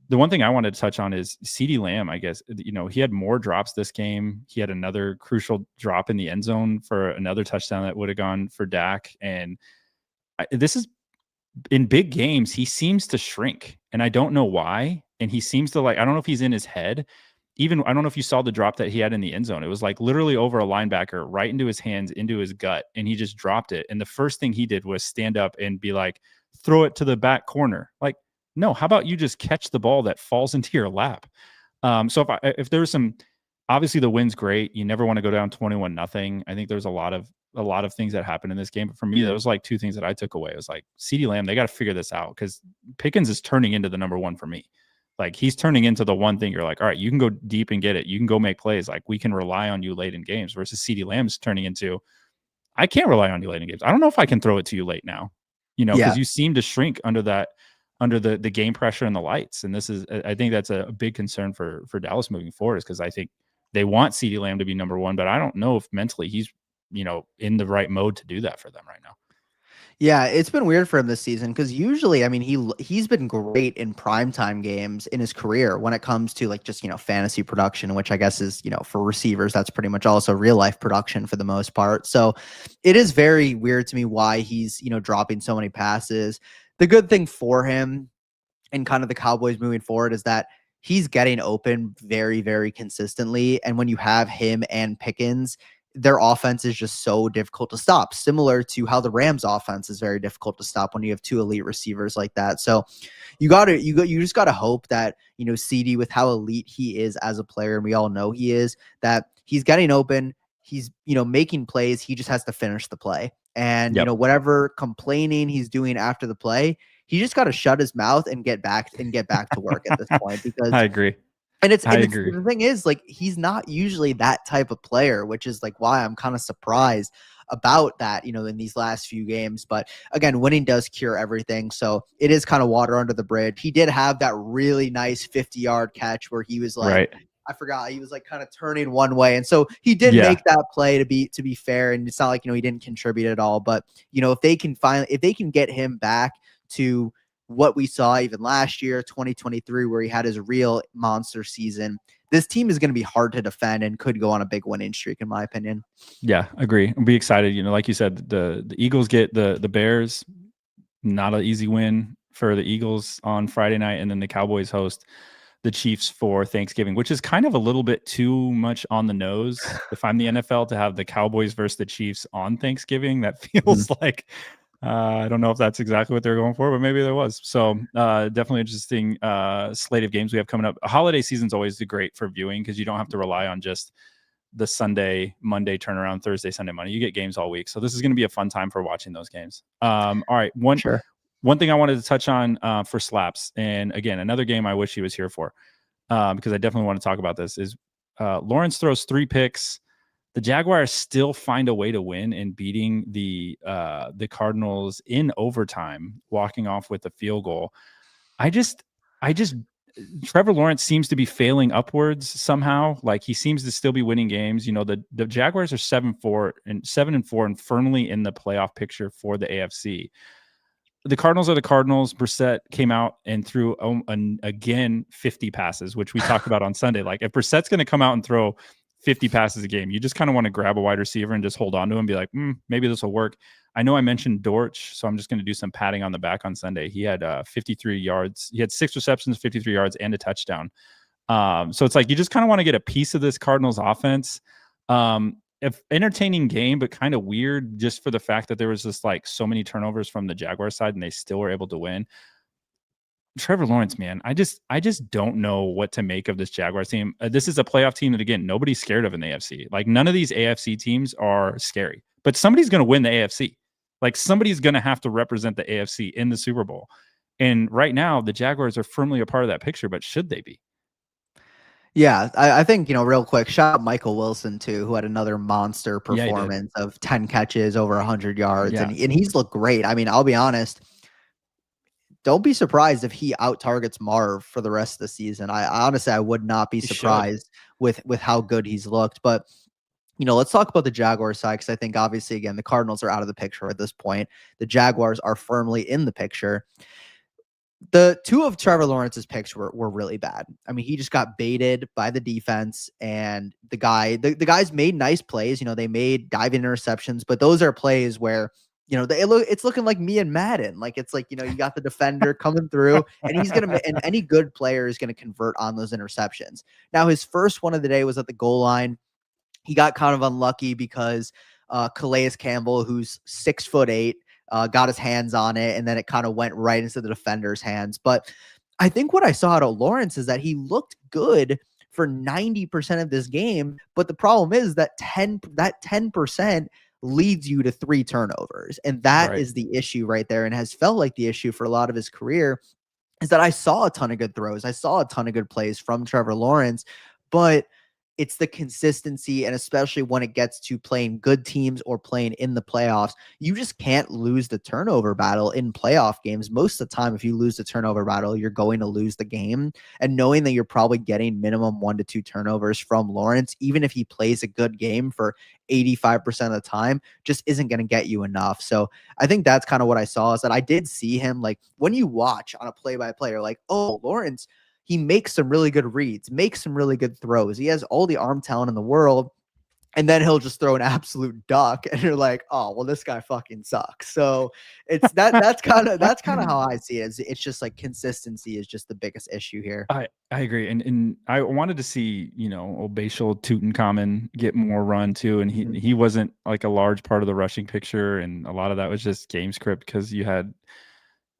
[SPEAKER 2] the one thing I wanted to touch on is CeeDee Lamb. I guess, he had more drops this game. He had another crucial drop in the end zone for another touchdown that would have gone for Dak. And this is, in big games, he seems to shrink, and I don't know why. And he seems to, like, I don't know if he's in his head. Even, I don't know if you saw the drop that he had in the end zone. It was like literally over a linebacker, right into his hands, into his gut, and he just dropped it. And the first thing he did was stand up and be like, throw it to the back corner. Like, no, how about you just catch the ball that falls into your lap? So if there was some, obviously the win's great. You never want to go down 21-0. I think there's a lot of things that happened in this game. But for me, there was like 2 things that I took away. It was like, CeeDee Lamb, they got to figure this out, because Pickens is turning into the number 1 for me. Like, he's turning into the one thing you're like, all right, you can go deep and get it. You can go make plays. Like, we can rely on you late in games, versus CeeDee Lamb's turning into, I can't rely on you late in games. I don't know if I can throw it to you late now, because you seem to shrink under the game pressure and the lights. And this is, I think that's a big concern for Dallas moving forward, is because I think they want CeeDee Lamb to be number 1, but I don't know if mentally he's, in the right mode to do that for them right now.
[SPEAKER 3] Yeah, it's been weird for him this season, because usually, I mean, he's been great in primetime games in his career when it comes to like just, fantasy production, which I guess is, for receivers, that's pretty much also real life production for the most part. So it is very weird to me why he's, dropping so many passes. The good thing for him and kind of the Cowboys moving forward is that he's getting open very, very consistently. And when you have him and Pickens, their offense is just so difficult to stop, similar to how the Rams offense is very difficult to stop when you have 2 elite receivers like that. So you just got to hope that, CeeDee, with how elite he is as a player, and we all know he is, that he's getting open, he's, making plays. He just has to finish the play. And, whatever complaining he's doing after the play, he just got to shut his mouth and get back to work at this point, because
[SPEAKER 2] I agree.
[SPEAKER 3] And the thing is, like, he's not usually that type of player, which is like why I'm kind of surprised about that, in these last few games. But again, winning does cure everything. So it is kind of water under the bridge. He did have that really nice 50-yard catch where he was like,
[SPEAKER 2] right.
[SPEAKER 3] I forgot, he was like kind of turning one way. And so he did make that play, to be fair. And it's not like, he didn't contribute at all. But, if they can get him back to what we saw even last year, 2023, where he had his real monster season, this team is going to be hard to defend and could go on a big winning streak, in my opinion.
[SPEAKER 2] Yeah, agree. I'll be excited. Like you said, the Eagles get the Bears. Not an easy win for the Eagles on Friday night, and then the Cowboys host the Chiefs for Thanksgiving, which is kind of a little bit too much on the nose. If I'm the NFL, to have the Cowboys versus the Chiefs on Thanksgiving, that feels like I don't know if that's exactly what they're going for, but maybe there was. So definitely interesting slate of games we have coming up. A holiday season's always great for viewing, because you don't have to rely on just the Sunday, Monday turnaround, Thursday, Sunday, Monday. You get games all week. So this is going to be a fun time for watching those games. All right. One thing I wanted to touch on for slaps, and again, another game I wish he was here for, because I definitely want to talk about this, is Lawrence throws 3 picks. The Jaguars still find a way to win and beating the Cardinals in overtime, walking off with a field goal. I just Trevor Lawrence seems to be failing upwards somehow. Like, he seems to still be winning games. You know, the Jaguars are 7-4 and firmly in the playoff picture for the AFC. The Cardinals are the Cardinals. Brissett came out and threw again 50 passes, which we talked about on Sunday. Like, if Brissett's going to come out and throw 50 passes a game, you just kind of want to grab a wide receiver and just hold on to him and be like, maybe this will work. I know I mentioned Dortch, so I'm just going to do some patting on the back on Sunday. He had 53 yards. He had 6 receptions, 53 yards, and a touchdown. So it's like you just kind of want to get a piece of this Cardinals offense. If entertaining game, but kind of weird just for the fact that there was just like so many turnovers from the Jaguar side and they still were able to win. Trevor Lawrence, man, I just don't know what to make of this Jaguars team. This is a playoff team that, again, nobody's scared of in the AFC. Like, none of these AFC teams are scary, but somebody's going to win the AFC. Like, somebody's going to have to represent the AFC in the Super Bowl. And right now, the Jaguars are firmly a part of that picture, but should they be?
[SPEAKER 3] Yeah, I think, real quick, shout out Michael Wilson, too, who had another monster performance of 10 catches, over 100 yards, and he's looked great. I mean, I'll be honest, don't be surprised if he out-targets Marv for the rest of the season. I would not be surprised with how good he's looked. But, let's talk about the Jaguars side, because I think, obviously, again, the Cardinals are out of the picture at this point. The Jaguars are firmly in the picture. The 2 of Trevor Lawrence's picks were really bad. I mean, he just got baited by the defense, and the guys made nice plays. They made diving interceptions, but those are plays where, it's looking like me and Madden. Like, it's like, you got the defender coming through, and and any good player is going to convert on those interceptions. Now, his first one of the day was at the goal line. He got kind of unlucky because Calais Campbell, who's 6'8", got his hands on it, and then it kind of went right into the defender's hands. But I think what I saw out of Lawrence is that he looked good for 90% of this game, but the problem is that 10% leads you to 3 turnovers, and that is the issue right there, and has felt like the issue for a lot of his career, is that I saw a ton of good throws. I saw a ton of good plays from Trevor Lawrence, but it's the consistency, and especially when it gets to playing good teams or playing in the playoffs, you just can't lose the turnover battle in playoff games. Most of the time, if you lose the turnover battle, you're going to lose the game. And knowing that you're probably getting minimum 1 to 2 turnovers from Lawrence, even if he plays a good game for 85% of the time, just isn't going to get you enough. So I think that's kind of what I saw, is that I did see him, like, when you watch on a play-by-play, you're like, oh, Lawrence, he makes some really good reads, makes some really good throws. He has all the arm talent in the world, and then he'll just throw an absolute duck, and you're like, oh, well, this guy fucking sucks. So it's that's kind of how I see it. It's just like consistency is just the biggest issue here.
[SPEAKER 2] I agree, and I wanted to see old Bashal Tutankhamun get more run too, and he wasn't like a large part of the rushing picture, and a lot of that was just game script because you had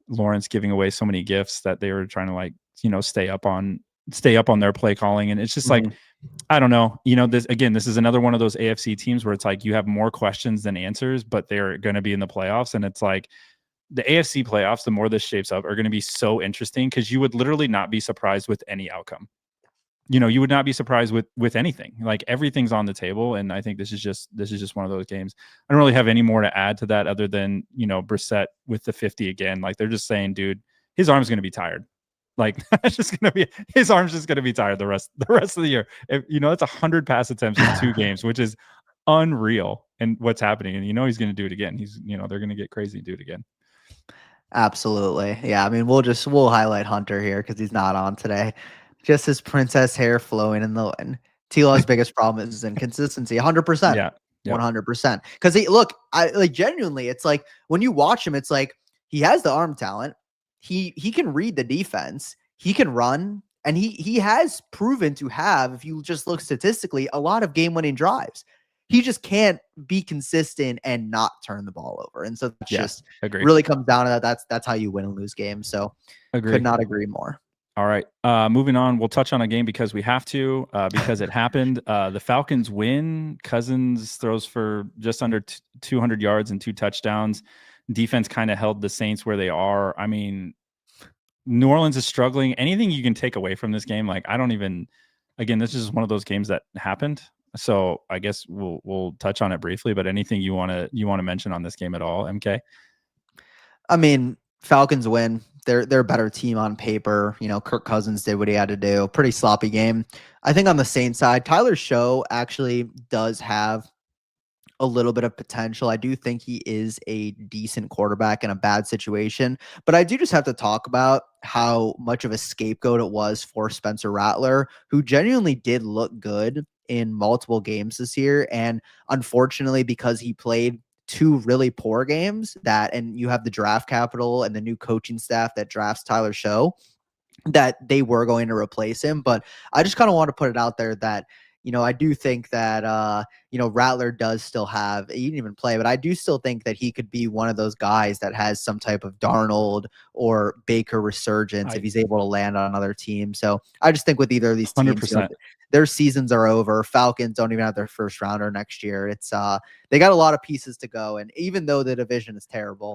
[SPEAKER 2] Lawrence giving away so many gifts that they were trying to stay up on their play calling. And it's just like, I don't know, this is another one of those AFC teams where it's like you have more questions than answers, but they're going to be in the playoffs. And it's like the AFC playoffs, the more this shapes up, are going to be so interesting, because you would literally not be surprised with any outcome. You would not be surprised with anything. Like, everything's on the table. And I think this is just one of those games. I don't really have any more to add to that other than, Brissett with the 50 again. Like, they're just saying, dude, his arm's going to be tired. Like, his arm's just going to be tired the rest of the year. If, it's 100 pass attempts in 2 games, which is unreal. And what's happening, and he's going to do it again. They're going to get crazy and do it again.
[SPEAKER 3] Absolutely. Yeah. I mean, we'll highlight Hunter here because he's not on today. Just his princess hair flowing in the wind. T-Law's biggest problem is inconsistency. 100%.
[SPEAKER 2] Yeah.
[SPEAKER 3] 100%. Because genuinely, it's like when you watch him, it's like he has the arm talent. He can read the defense. He can run, and he has proven to have, if you just look statistically, a lot of game-winning drives. He just can't be consistent and not turn the ball over. And so that's really comes down to that. That's how you win and lose games. So could not agree more.
[SPEAKER 2] All right. Moving on. We'll touch on a game because we have to, because it happened. The Falcons win. Cousins throws for just under 200 yards and 2 touchdowns. defense kind of held the Saints where they are. I mean, New Orleans is struggling. Anything you can take away from this game, like I don't even. Again, this is one of those games that happened, so I guess we'll touch on it briefly. But anything you want to mention on this game at all, MK?
[SPEAKER 3] I mean, Falcons win. They're a better team on paper. You know, Kirk Cousins did what he had to do. Pretty sloppy game. I think on the Saints side, Tyler Show actually does have a little bit of potential. I do think he is a decent quarterback in a bad situation, but I do just have to talk about how much of a scapegoat it was for Spencer Rattler, who genuinely did look good in multiple games this year. And unfortunately, because he played two really poor games and you have the draft capital and the new coaching staff that drafts Tyler Show, that they were going to replace him. But I just kind of want to put it out there that, I do think that, Rattler does still he didn't even play, but I do still think that he could be one of those guys that has some type of Darnold or Baker resurgence if he's able to land on another team. So I just think with either of these teams,
[SPEAKER 2] 100%.
[SPEAKER 3] Their seasons are over. Falcons don't even have their first rounder next year. It's they got a lot of pieces to go, and even though the division is terrible,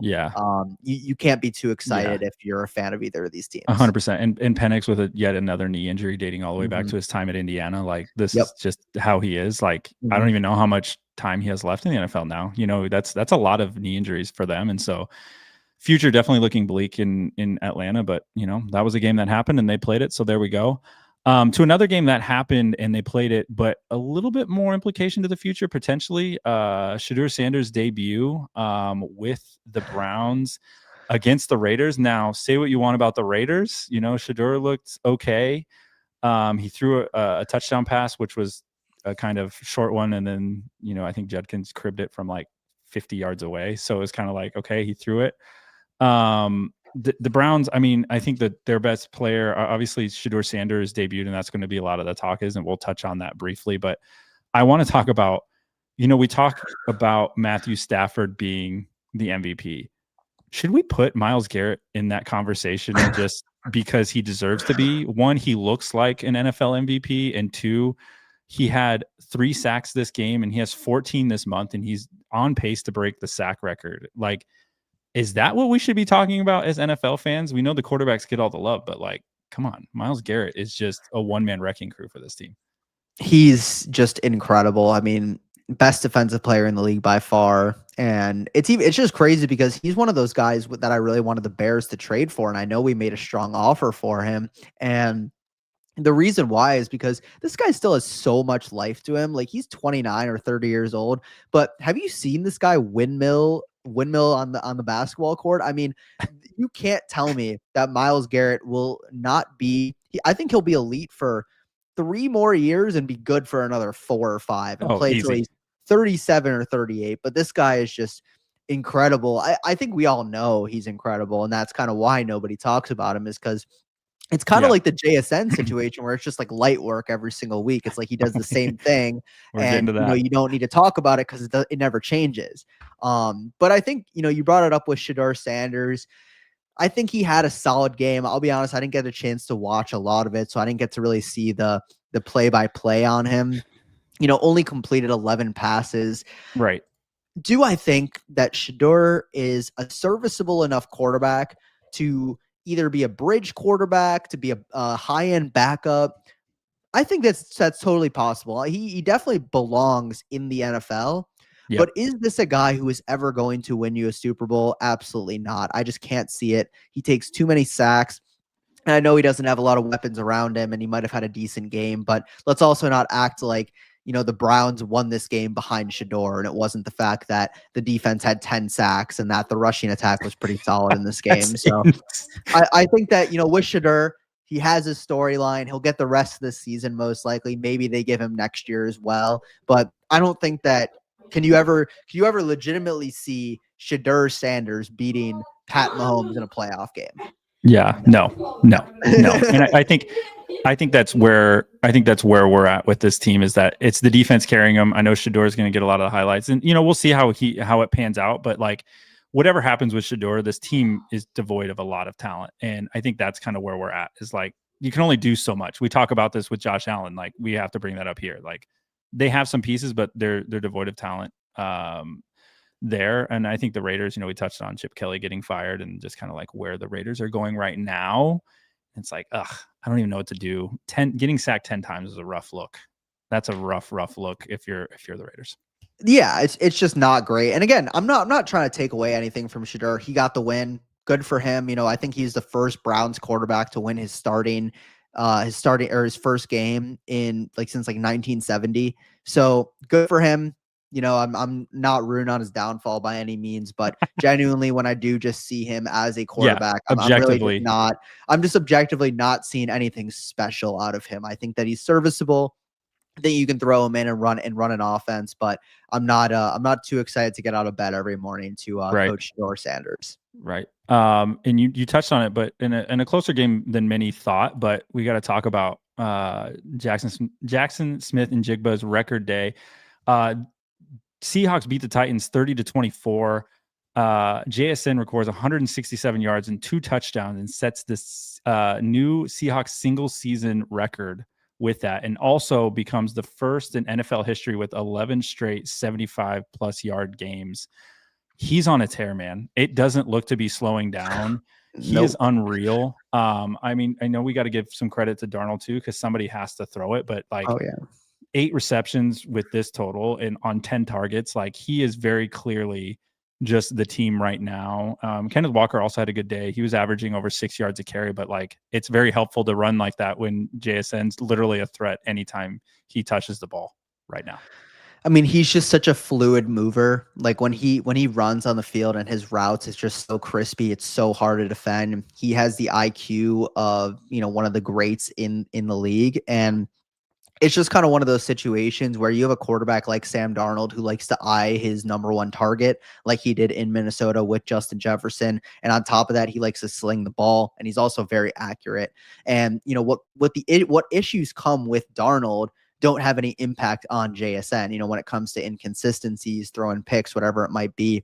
[SPEAKER 3] you can't be too excited if you're a fan of either of these teams.
[SPEAKER 2] 100%. And Penix with yet another knee injury dating all the way back to his time at Indiana. Like this is just how he is. Like I don't even know how much time he has left in the NFL now. That's a lot of knee injuries for them, and so future definitely looking bleak in Atlanta. But that was a game that happened and they played it, so there we go. To another game that happened and they played it, but a little bit more implication to the future potentially. Shedeur Sanders' debut with the Browns against the Raiders. Now, say what you want about the Raiders. Shedeur looked okay. He threw a touchdown pass, which was a kind of short one, and then I think Judkins cribbed it from like 50 yards away. So it was kind of like, okay, he threw it. The Browns, I mean, I think that their best player, obviously Shedeur Sanders debuted, and that's going to be a lot of the talk is, and we'll touch on that briefly. But I want to talk about, we talk about Matthew Stafford being the MVP. Should we put Myles Garrett in that conversation just because he deserves to be? One, he looks like an NFL MVP, and two, he had 3 sacks this game, and he has 14 this month, and he's on pace to break the sack record. Like, is that what we should be talking about as NFL fans? We know the quarterbacks get all the love, but like, come on, Myles Garrett is just a one-man wrecking crew for this team.
[SPEAKER 3] He's just incredible. I mean, best defensive player in the league by far. And it's just crazy because he's one of those guys that I really wanted the Bears to trade for. And I know we made a strong offer for him. And the reason why is because this guy still has so much life to him. Like, he's 29 or 30 years old, but have you seen this guy windmill on the basketball court? I mean, you can't tell me that Myles Garrett will not be. I think he'll be elite for 3 more years and be good for another 4 or 5 and play till he's 37 or 38. But this guy is just incredible. I think we all know he's incredible, and that's kind of why nobody talks about him, is because it's kind of like the JSN situation where it's just like light work every single week. It's like he does the same thing, and you don't need to talk about it because it never changes. But I think you brought it up with Shedeur Sanders. I think he had a solid game. I'll be honest, I didn't get a chance to watch a lot of it, so I didn't get to really see the play-by-play on him. Only completed 11 passes.
[SPEAKER 2] Right.
[SPEAKER 3] Do I think that Shedeur is a serviceable enough quarterback to either be a bridge quarterback, to be a high-end backup? I think that's totally possible. He definitely belongs in the NFL. Yep. But is this a guy who is ever going to win you a Super Bowl? Absolutely not. I just can't see it. He takes too many sacks. And I know he doesn't have a lot of weapons around him, and he might have had a decent game, but let's also not act like the Browns won this game behind Shedeur, and it wasn't the fact that the defense had 10 sacks and that the rushing attack was pretty solid in this game. So I think that, with Shedeur, he has his storyline. He'll get the rest of the season most likely. Maybe they give him next year as well. But I don't think that can you ever legitimately see Shedeur Sanders beating Pat Mahomes in a playoff game?
[SPEAKER 2] Yeah, no. And I think that's where we're at with this team, is that it's the defense carrying them. I know Shedeur is going to get a lot of the highlights, and we'll see how it pans out. But like, whatever happens with Shedeur, this team is devoid of a lot of talent, and I think that's kind of where we're at. Is like, you can only do so much. We talk about this with Josh Allen. Like, we have to bring that up here. Like, they have some pieces, but they're devoid of talent. there. And I think the Raiders, we touched on Chip Kelly getting fired and just kind of like where the Raiders are going right now. It's like, I don't even know what to do. Getting sacked 10 times is a rough look. That's a rough look if you're the Raiders.
[SPEAKER 3] Yeah, it's just not great. And again, I'm not trying to take away anything from Shedeur. He got the win. Good for him. I think he's the first Browns quarterback to win his first game in since 1970. So good for him. I'm not rooting on his downfall by any means, but genuinely, when I do just see him as a quarterback, I'm really I'm just objectively not seeing anything special out of him. I think that he's serviceable. I think you can throw him in and run an offense, but I'm not too excited to get out of bed every morning to coach Shedeur Sanders.
[SPEAKER 2] Right. And you touched on it, but in a closer game than many thought, but we got to talk about Jackson Smith and Jigba's record day. Seahawks beat the Titans 30-24. JSN records 167 yards and 2 touchdowns and sets this new Seahawks single season record with that, and also becomes the first in NFL history with 11 straight 75+ yard games. He's on a tear, man. It doesn't look to be slowing down. He is unreal. I mean, I know we got to give some credit to Darnold too, because somebody has to throw it, but 8 receptions with this total and on 10 targets, he is very clearly just the team right now. Kenneth Walker also had a good day. He was averaging over 6 yards a carry, but it's very helpful to run like that when JSN's literally a threat anytime he touches the ball right now.
[SPEAKER 3] I mean, he's just such a fluid mover. When he runs on the field and his routes, it's just so crispy. It's so hard to defend. He has the IQ of, one of the greats in the league. And it's just kind of one of those situations where you have a quarterback like Sam Darnold who likes to eye his number one target like he did in Minnesota with Justin Jefferson. And on top of that, he likes to sling the ball, and he's also very accurate. And, what issues come with Darnold don't have any impact on JSN, when it comes to inconsistencies, throwing picks, whatever it might be.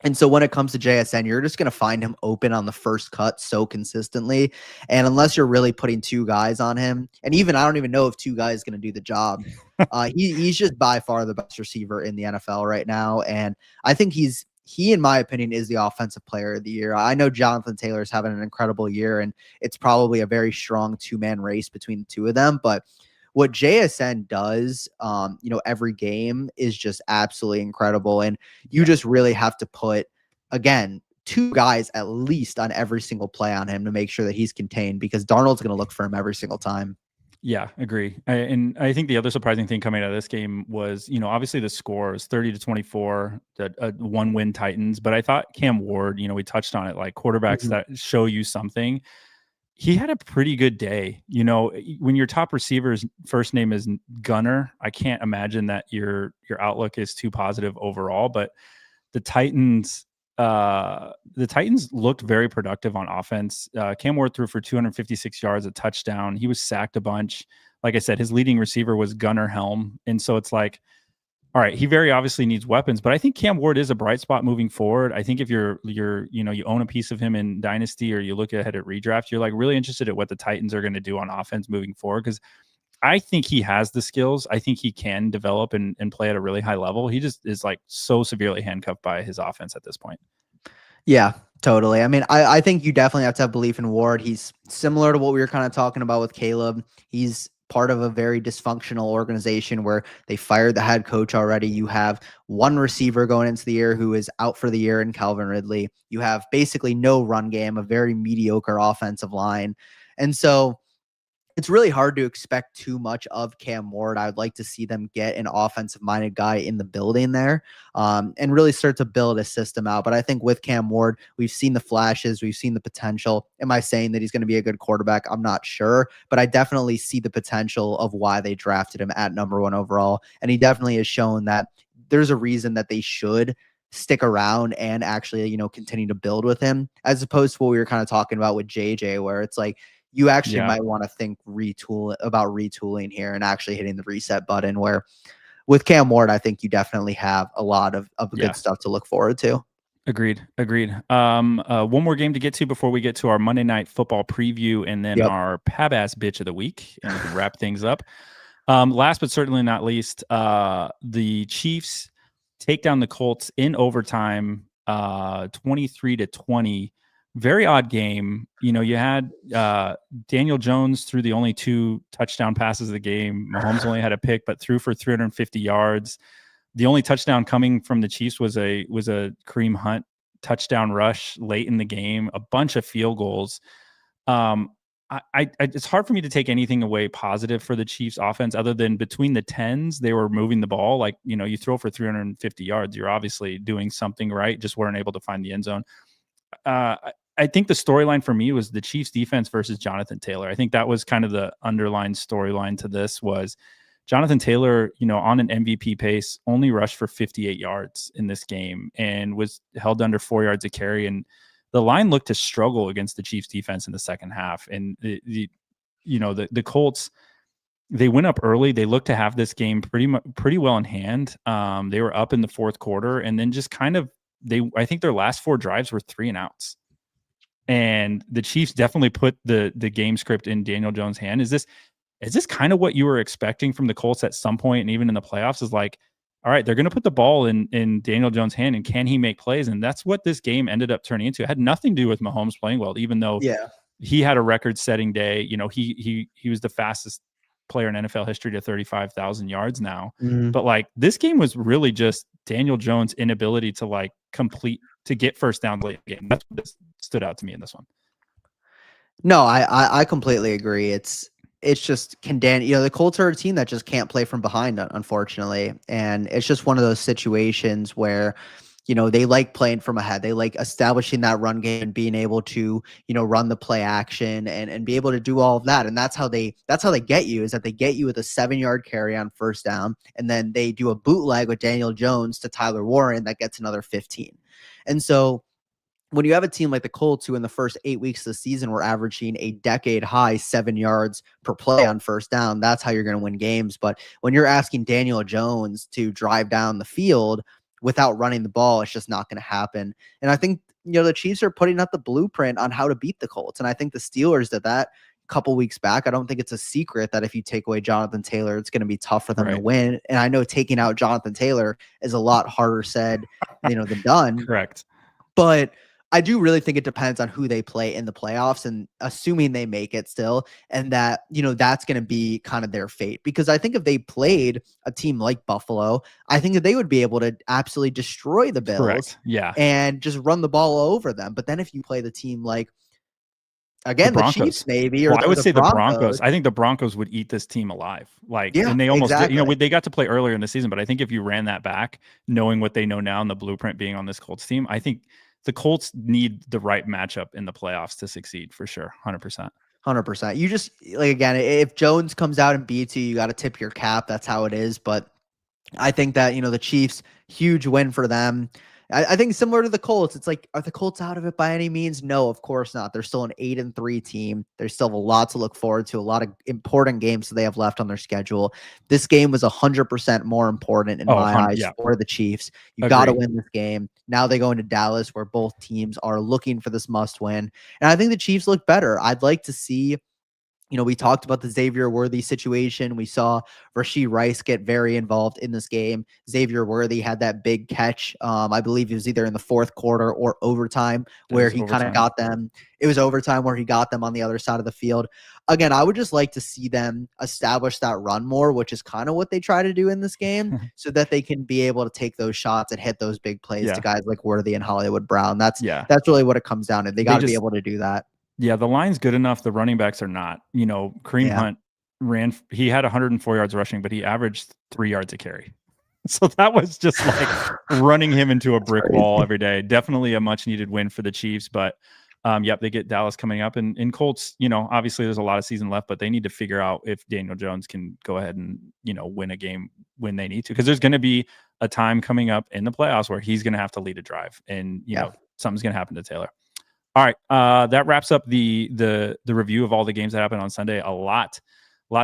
[SPEAKER 3] And so when it comes to JSN, you're just going to find him open on the first cut so consistently. And unless you're really putting 2 guys on him, and even I don't even know if 2 guys going to do the job, he's just by far the best receiver in the NFL right now. And I think he, in my opinion, is the offensive player of the year. I know Jonathan Taylor is having an incredible year, and it's probably a very strong 2-man race between the 2 of them. But what JSN does, every game is just absolutely incredible. And you just really have to put, again, 2 guys at least on every single play on him to make sure that he's contained, because Darnold's going to look for him every single time.
[SPEAKER 2] Yeah, agree. And I think the other surprising thing coming out of this game was, obviously the score is 30-24, the 1-win Titans. But I thought Cam Ward, we touched on it, quarterbacks that show you something. He had a pretty good day. When your top receiver's first name is Gunner, I can't imagine that your outlook is too positive overall. But the Titans looked very productive on offense. Cam Ward threw for 256 yards, a touchdown. He was sacked a bunch. Like I said, his leading receiver was Gunnar Helm. And so it's all right, he very obviously needs weapons, but I think Cam Ward is a bright spot moving forward. I think if you own a piece of him in Dynasty, or you look ahead at redraft, you're really interested at what the Titans are going to do on offense moving forward, because I think he has the skills. I think he can develop and play at a really high level. He just is so severely handcuffed by his offense at this point.
[SPEAKER 3] Yeah, totally. I mean, I think you definitely have to have belief in Ward. He's similar to what we were kind of talking about with Caleb. He's part of a very dysfunctional organization where they fired the head coach already. You have 1 receiver going into the year who is out for the year in Calvin Ridley. You have basically no run game, a very mediocre offensive line. And so it's really hard to expect too much of Cam Ward. I would like to see them get an offensive-minded guy in the building there, and really start to build a system out. But I think with Cam Ward, we've seen the flashes, we've seen the potential. Am I saying that he's going to be a good quarterback? I'm not sure, but I definitely see the potential of why they drafted him at number 1 overall. And he definitely has shown that there's a reason that they should stick around and actually, continue to build with him, as opposed to what we were kind of talking about with JJ, where it's you actually might want to think retooling here and actually hitting the reset button, where with Cam Ward, I think you definitely have a lot of good stuff to look forward to.
[SPEAKER 2] Agreed. One more game to get to before we get to our Monday Night Football preview, and then our Pab-ass bitch of the week, and we can wrap things up. Last but certainly not least, the Chiefs take down the Colts in overtime, 23-20. Very odd game. You know, you had Daniel Jones threw the only 2 touchdown passes of the game. Mahomes only had a pick, but threw for 350 yards. The only touchdown coming from the Chiefs was a Kareem Hunt touchdown rush late in the game. A bunch of field goals. It's hard for me to take anything away positive for the Chiefs offense other than between the 10s, they were moving the ball. Like, you know, you throw for 350 yards, you're obviously doing something right. Just weren't able to find the end zone. I think the storyline for me was the Chiefs defense versus Jonathan Taylor. I think that was kind of the underlying storyline to this was Jonathan Taylor, you know, on an MVP pace, only rushed for 58 yards in this game and was held under 4 yards a carry. And the line looked to struggle against the Chiefs defense in the second half. And the Colts, they went up early. They looked to have this game pretty well in hand. They were up in the fourth quarter and then just kind of, I think their last 4 drives were 3 and outs. And the Chiefs definitely put the game script in Daniel Jones' hand. Is this kind of what you were expecting from the Colts at some point, and even in the playoffs? Is like, all right, they're going to put the ball in Daniel Jones' hand, and can he make plays? And that's what this game ended up turning into. It had nothing to do with Mahomes playing well, even though he had a record-setting day. You know, he was the fastest player in NFL history to 35,000 yards now. Mm-hmm. But like this game was really just Daniel Jones' inability to like to get first down late in the game. That's what stood out to me in this one.
[SPEAKER 3] No, I completely agree. It's just the Colts are a team that just can't play from behind, unfortunately. And it's just one of those situations where, you know, they like playing from ahead. They like establishing that run game and being able to, you know, run the play action and be able to do all of that. And that's how they get you, is that they get you with a 7-yard carry on first down. And then they do a bootleg with Daniel Jones to Tyler Warren that gets another 15. And so when you have a team like the Colts, who in the first 8 weeks of the season were averaging a decade high 7 yards per play on first down, that's how you're going to win games. But when you're asking Daniel Jones to drive down the field without running the ball, it's just not going to happen. And I think, you know, the Chiefs are putting out the blueprint on how to beat the Colts. And I think the Steelers did that a couple weeks back. I don't think it's a secret that if you take away Jonathan Taylor, it's going to be tough for them to win. And I know taking out Jonathan Taylor is a lot harder said, you know, than done.
[SPEAKER 2] Correct.
[SPEAKER 3] But I do really think it depends on who they play in the playoffs, and assuming they make it still, and that, you know, that's going to be kind of their fate. Because I think if they played a team like Buffalo, I think that they would be able to absolutely destroy the Bills.
[SPEAKER 2] Correct. Yeah.
[SPEAKER 3] And just run the ball over them. But then if you play the team like, again, the Chiefs maybe, or
[SPEAKER 2] I would say the Broncos. I think the Broncos would eat this team alive. Like, and they almost did. You know, they got to play earlier in the season, but I think if you ran that back, knowing what they know now and the blueprint being on this Colts team, I think the Colts need the right matchup in the playoffs to succeed for sure. 100%.
[SPEAKER 3] 100%. You just, like, again, if Jones comes out and beats you, you got to tip your cap. That's how it is. But I think that, you know, the Chiefs, huge win for them. I think similar to the Colts, it's like, are the Colts out of it by any means? No, of course not. They're still an 8-3 team. There's still a lot to look forward to, a lot of important games that they have left on their schedule. This game was 100% more important in my eyes for the Chiefs. You got to win this game. Now they go into Dallas, where both teams are looking for this must win. And I think the Chiefs look better. I'd like to see, you know, we talked about the Xavier Worthy situation. We saw Rashee Rice get very involved in this game. Xavier Worthy had that big catch. I believe it was either in the fourth quarter or overtime where he kind of got them. It was overtime where he got them on the other side of the field. Again, I would just like to see them establish that run more, which is kind of what they try to do in this game, so that they can be able to take those shots and hit those big plays to guys like Worthy and Hollywood Brown. That's really what it comes down to. They got to be able to do that.
[SPEAKER 2] Yeah, the line's good enough. The running backs are not. You know, Kareem Hunt he had 104 yards rushing, but he averaged 3 yards a carry. So that was just like running him into a brick wall every day. Definitely a much needed win for the Chiefs. But they get Dallas coming up. And in Colts, you know, obviously there's a lot of season left, but they need to figure out if Daniel Jones can go ahead and, you know, win a game when they need to. Because there's going to be a time coming up in the playoffs where he's going to have to lead a drive. And, you know, something's going to happen to Taylor. All right, that wraps up the review of all the games that happened on Sunday. A lot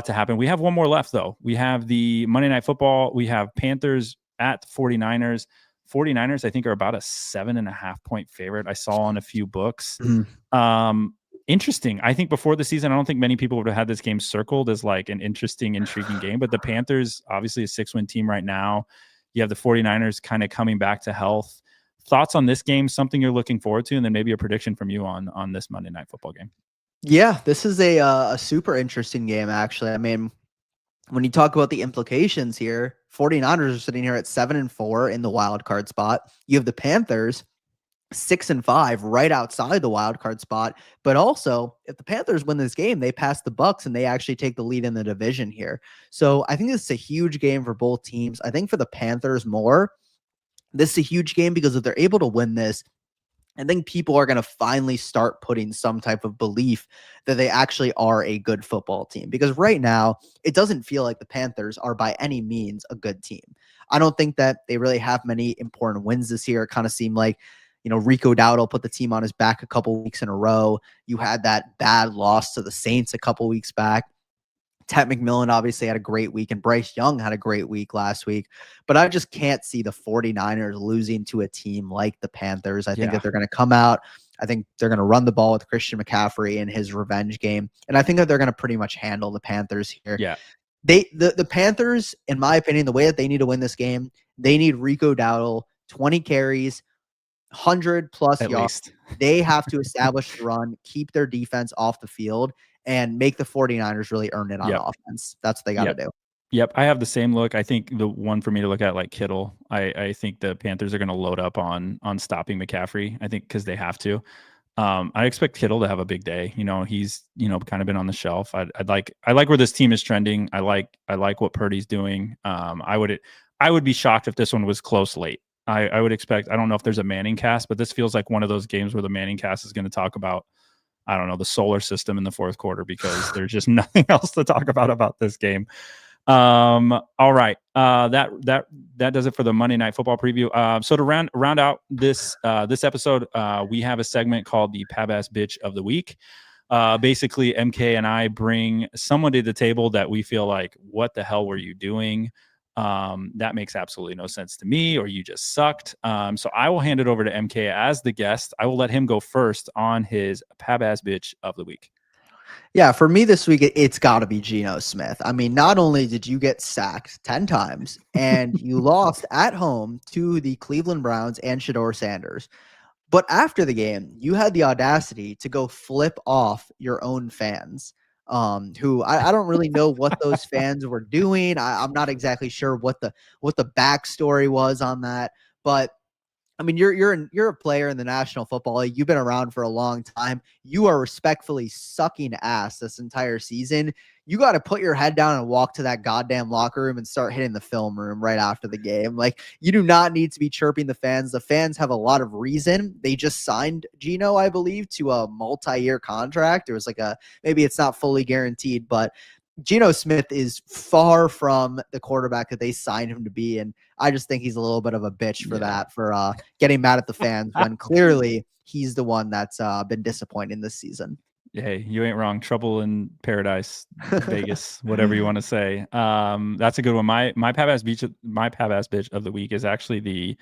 [SPEAKER 2] to happen. We have one more left, though. We have the Monday Night Football. We have Panthers at the 49ers. 49ers, I think, are about a 7.5-point favorite. I saw on a few books. Interesting. I think before the season, I don't think many people would have had this game circled as like an interesting, intriguing game. But the Panthers, obviously a 6-win team right now. You have the 49ers kind of coming back to health. Thoughts on this game, something you're looking forward to, and then maybe a prediction from you on this Monday Night Football game.
[SPEAKER 3] Yeah, this is a super interesting game, actually. I mean, when you talk about the implications here, 49ers are sitting here at 7-4 in the wild card spot. You have the Panthers 6-5 right outside the wild card spot. But also, if the Panthers win this game, they pass the Bucks and they actually take the lead in the division here. So I think this is a huge game for both teams. I think for the Panthers more, this is a huge game because if they're able to win this, I think people are going to finally start putting some type of belief that they actually are a good football team. Because right now, it doesn't feel like the Panthers are by any means a good team. I don't think that they really have many important wins this year. It kind of seemed like, Rico Dowdle put the team on his back a couple weeks in a row. You had that bad loss to the Saints a couple weeks back. Ted McMillan obviously had a great week, and Bryce Young had a great week last week. But I just can't see the 49ers losing to a team like the Panthers. I think that they're going to come out. I think they're going to run the ball with Christian McCaffrey in his revenge game. And I think that they're going to pretty much handle the Panthers here.
[SPEAKER 2] Yeah.
[SPEAKER 3] The Panthers, in my opinion, the way that they need to win this game, they need Rico Dowdle, 20 carries, 100+
[SPEAKER 2] At
[SPEAKER 3] yards.
[SPEAKER 2] least.
[SPEAKER 3] They have to establish the run, keep their defense off the field, and make the 49ers really earn it on offense. That's what they got to do.
[SPEAKER 2] Yep, I have the same look. I think the one for me to look at, like Kittle, I think the Panthers are going to load up on stopping McCaffrey. I think because they have to. I expect Kittle to have a big day. He's kind of been on the shelf. I like where this team is trending. I like what Purdy's doing. I would be shocked if this one was close late. I would expect. I don't know if there's a Manning cast, but this feels like one of those games where the Manning cast is going to talk about, I don't know, the solar system in the fourth quarter, because there's just nothing else to talk about this game. All right. That does it for the Monday Night Football preview. So to round out this episode, we have a segment called the Pab-Ass Bitch of the Week. Basically, MK and I bring someone to the table that we feel like, what the hell were you doing? That makes absolutely no sense to me, or you just sucked. So I will hand it over to MK as the guest. I will let him go first on his Pab-Ass Bitch of the Week.
[SPEAKER 3] Yeah, for me this week, it's got to be Geno Smith. I mean, not only did you get sacked 10 times and you lost at home to the Cleveland Browns and Shedeur Sanders, but after the game, you had the audacity to go flip off your own fans, who I don't really know what those fans were doing. I'm not exactly sure what the backstory was on that, but I mean, you're a player in the National Football League. You've been around for a long time. You are respectfully sucking ass this entire season. You got to put your head down and walk to that goddamn locker room and start hitting the film room right after the game. Like, you do not need to be chirping the fans. The fans have a lot of reason. They just signed Geno, I believe, to a multi-year contract. It was like maybe it's not fully guaranteed, but Geno Smith is far from the quarterback that they signed him to be, and I just think he's a little bit of a bitch for that, for getting mad at the fans when clearly he's the one that's been disappointing this season.
[SPEAKER 2] Hey, you ain't wrong. Trouble in paradise, Vegas, whatever you want to say. That's a good one. My Pab-Ass Bitch of the week is actually the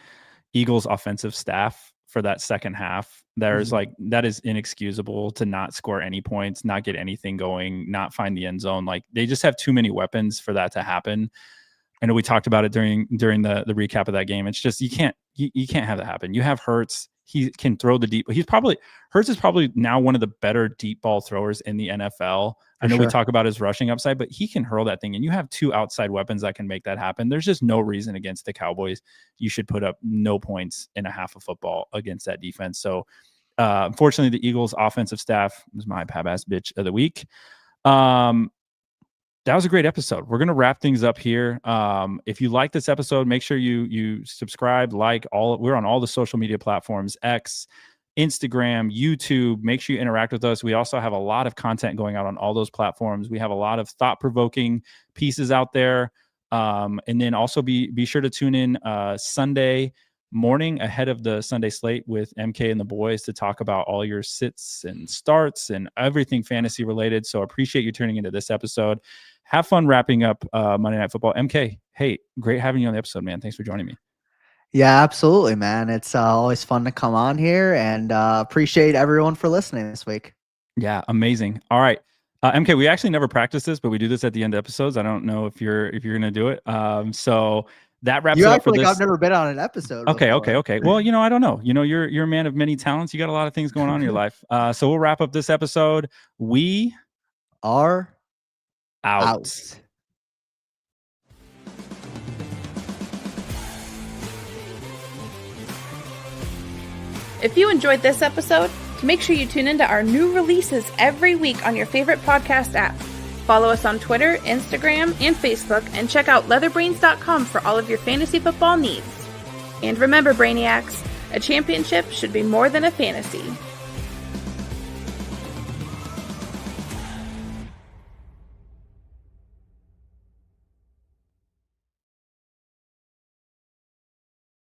[SPEAKER 2] Eagles offensive staff for that second half. That is inexcusable to not score any points, not get anything going, not find the end zone. Like, they just have too many weapons for that to happen. I know we talked about it during the recap of that game. It's just, you can't have that happen. You have Hurts. He can throw the deep. Hurts is probably now one of the better deep ball throwers in the NFL. I know we talk about his rushing upside, but he can hurl that thing, and you have two outside weapons that can make that happen. There's just no reason against the Cowboys you should put up no points in a half of football against that defense. So unfortunately, the Eagles offensive staff was my Pab-Ass Bitch of the week. That was a great episode. We're going to wrap things up here. If you like this episode, make sure you subscribe, we're on all the social media platforms, X, Instagram, YouTube. Make sure you interact with us. We also have a lot of content going out on all those platforms. We have a lot of thought-provoking pieces out there. And then also be sure to tune in Sunday morning ahead of the Sunday slate with MK and the boys to talk about all your sits and starts and everything fantasy related. So appreciate you tuning into this episode. Have fun wrapping up Monday Night Football. MK, hey, great having you on the episode, man. Thanks for joining me.
[SPEAKER 3] Yeah, absolutely, man. It's always fun to come on here, and appreciate everyone for listening this week.
[SPEAKER 2] Yeah, amazing. All right. MK, we actually never practice this, but we do this at the end of episodes. I don't know if you're going to do it. So that wraps
[SPEAKER 3] You
[SPEAKER 2] it up
[SPEAKER 3] act
[SPEAKER 2] for
[SPEAKER 3] like
[SPEAKER 2] this.
[SPEAKER 3] I've never been on an episode.
[SPEAKER 2] Okay.
[SPEAKER 3] before.
[SPEAKER 2] Well, I don't know. You're a man of many talents. You got a lot of things going on in your life. So we'll wrap up this episode. We
[SPEAKER 3] are
[SPEAKER 2] out.
[SPEAKER 4] If you enjoyed this episode, make sure you tune into our new releases every week on your favorite podcast app. Follow us on Twitter, Instagram, and Facebook, and check out leatherbrains.com for all of your fantasy football needs. And remember, Brainiacs, a championship should be more than a fantasy.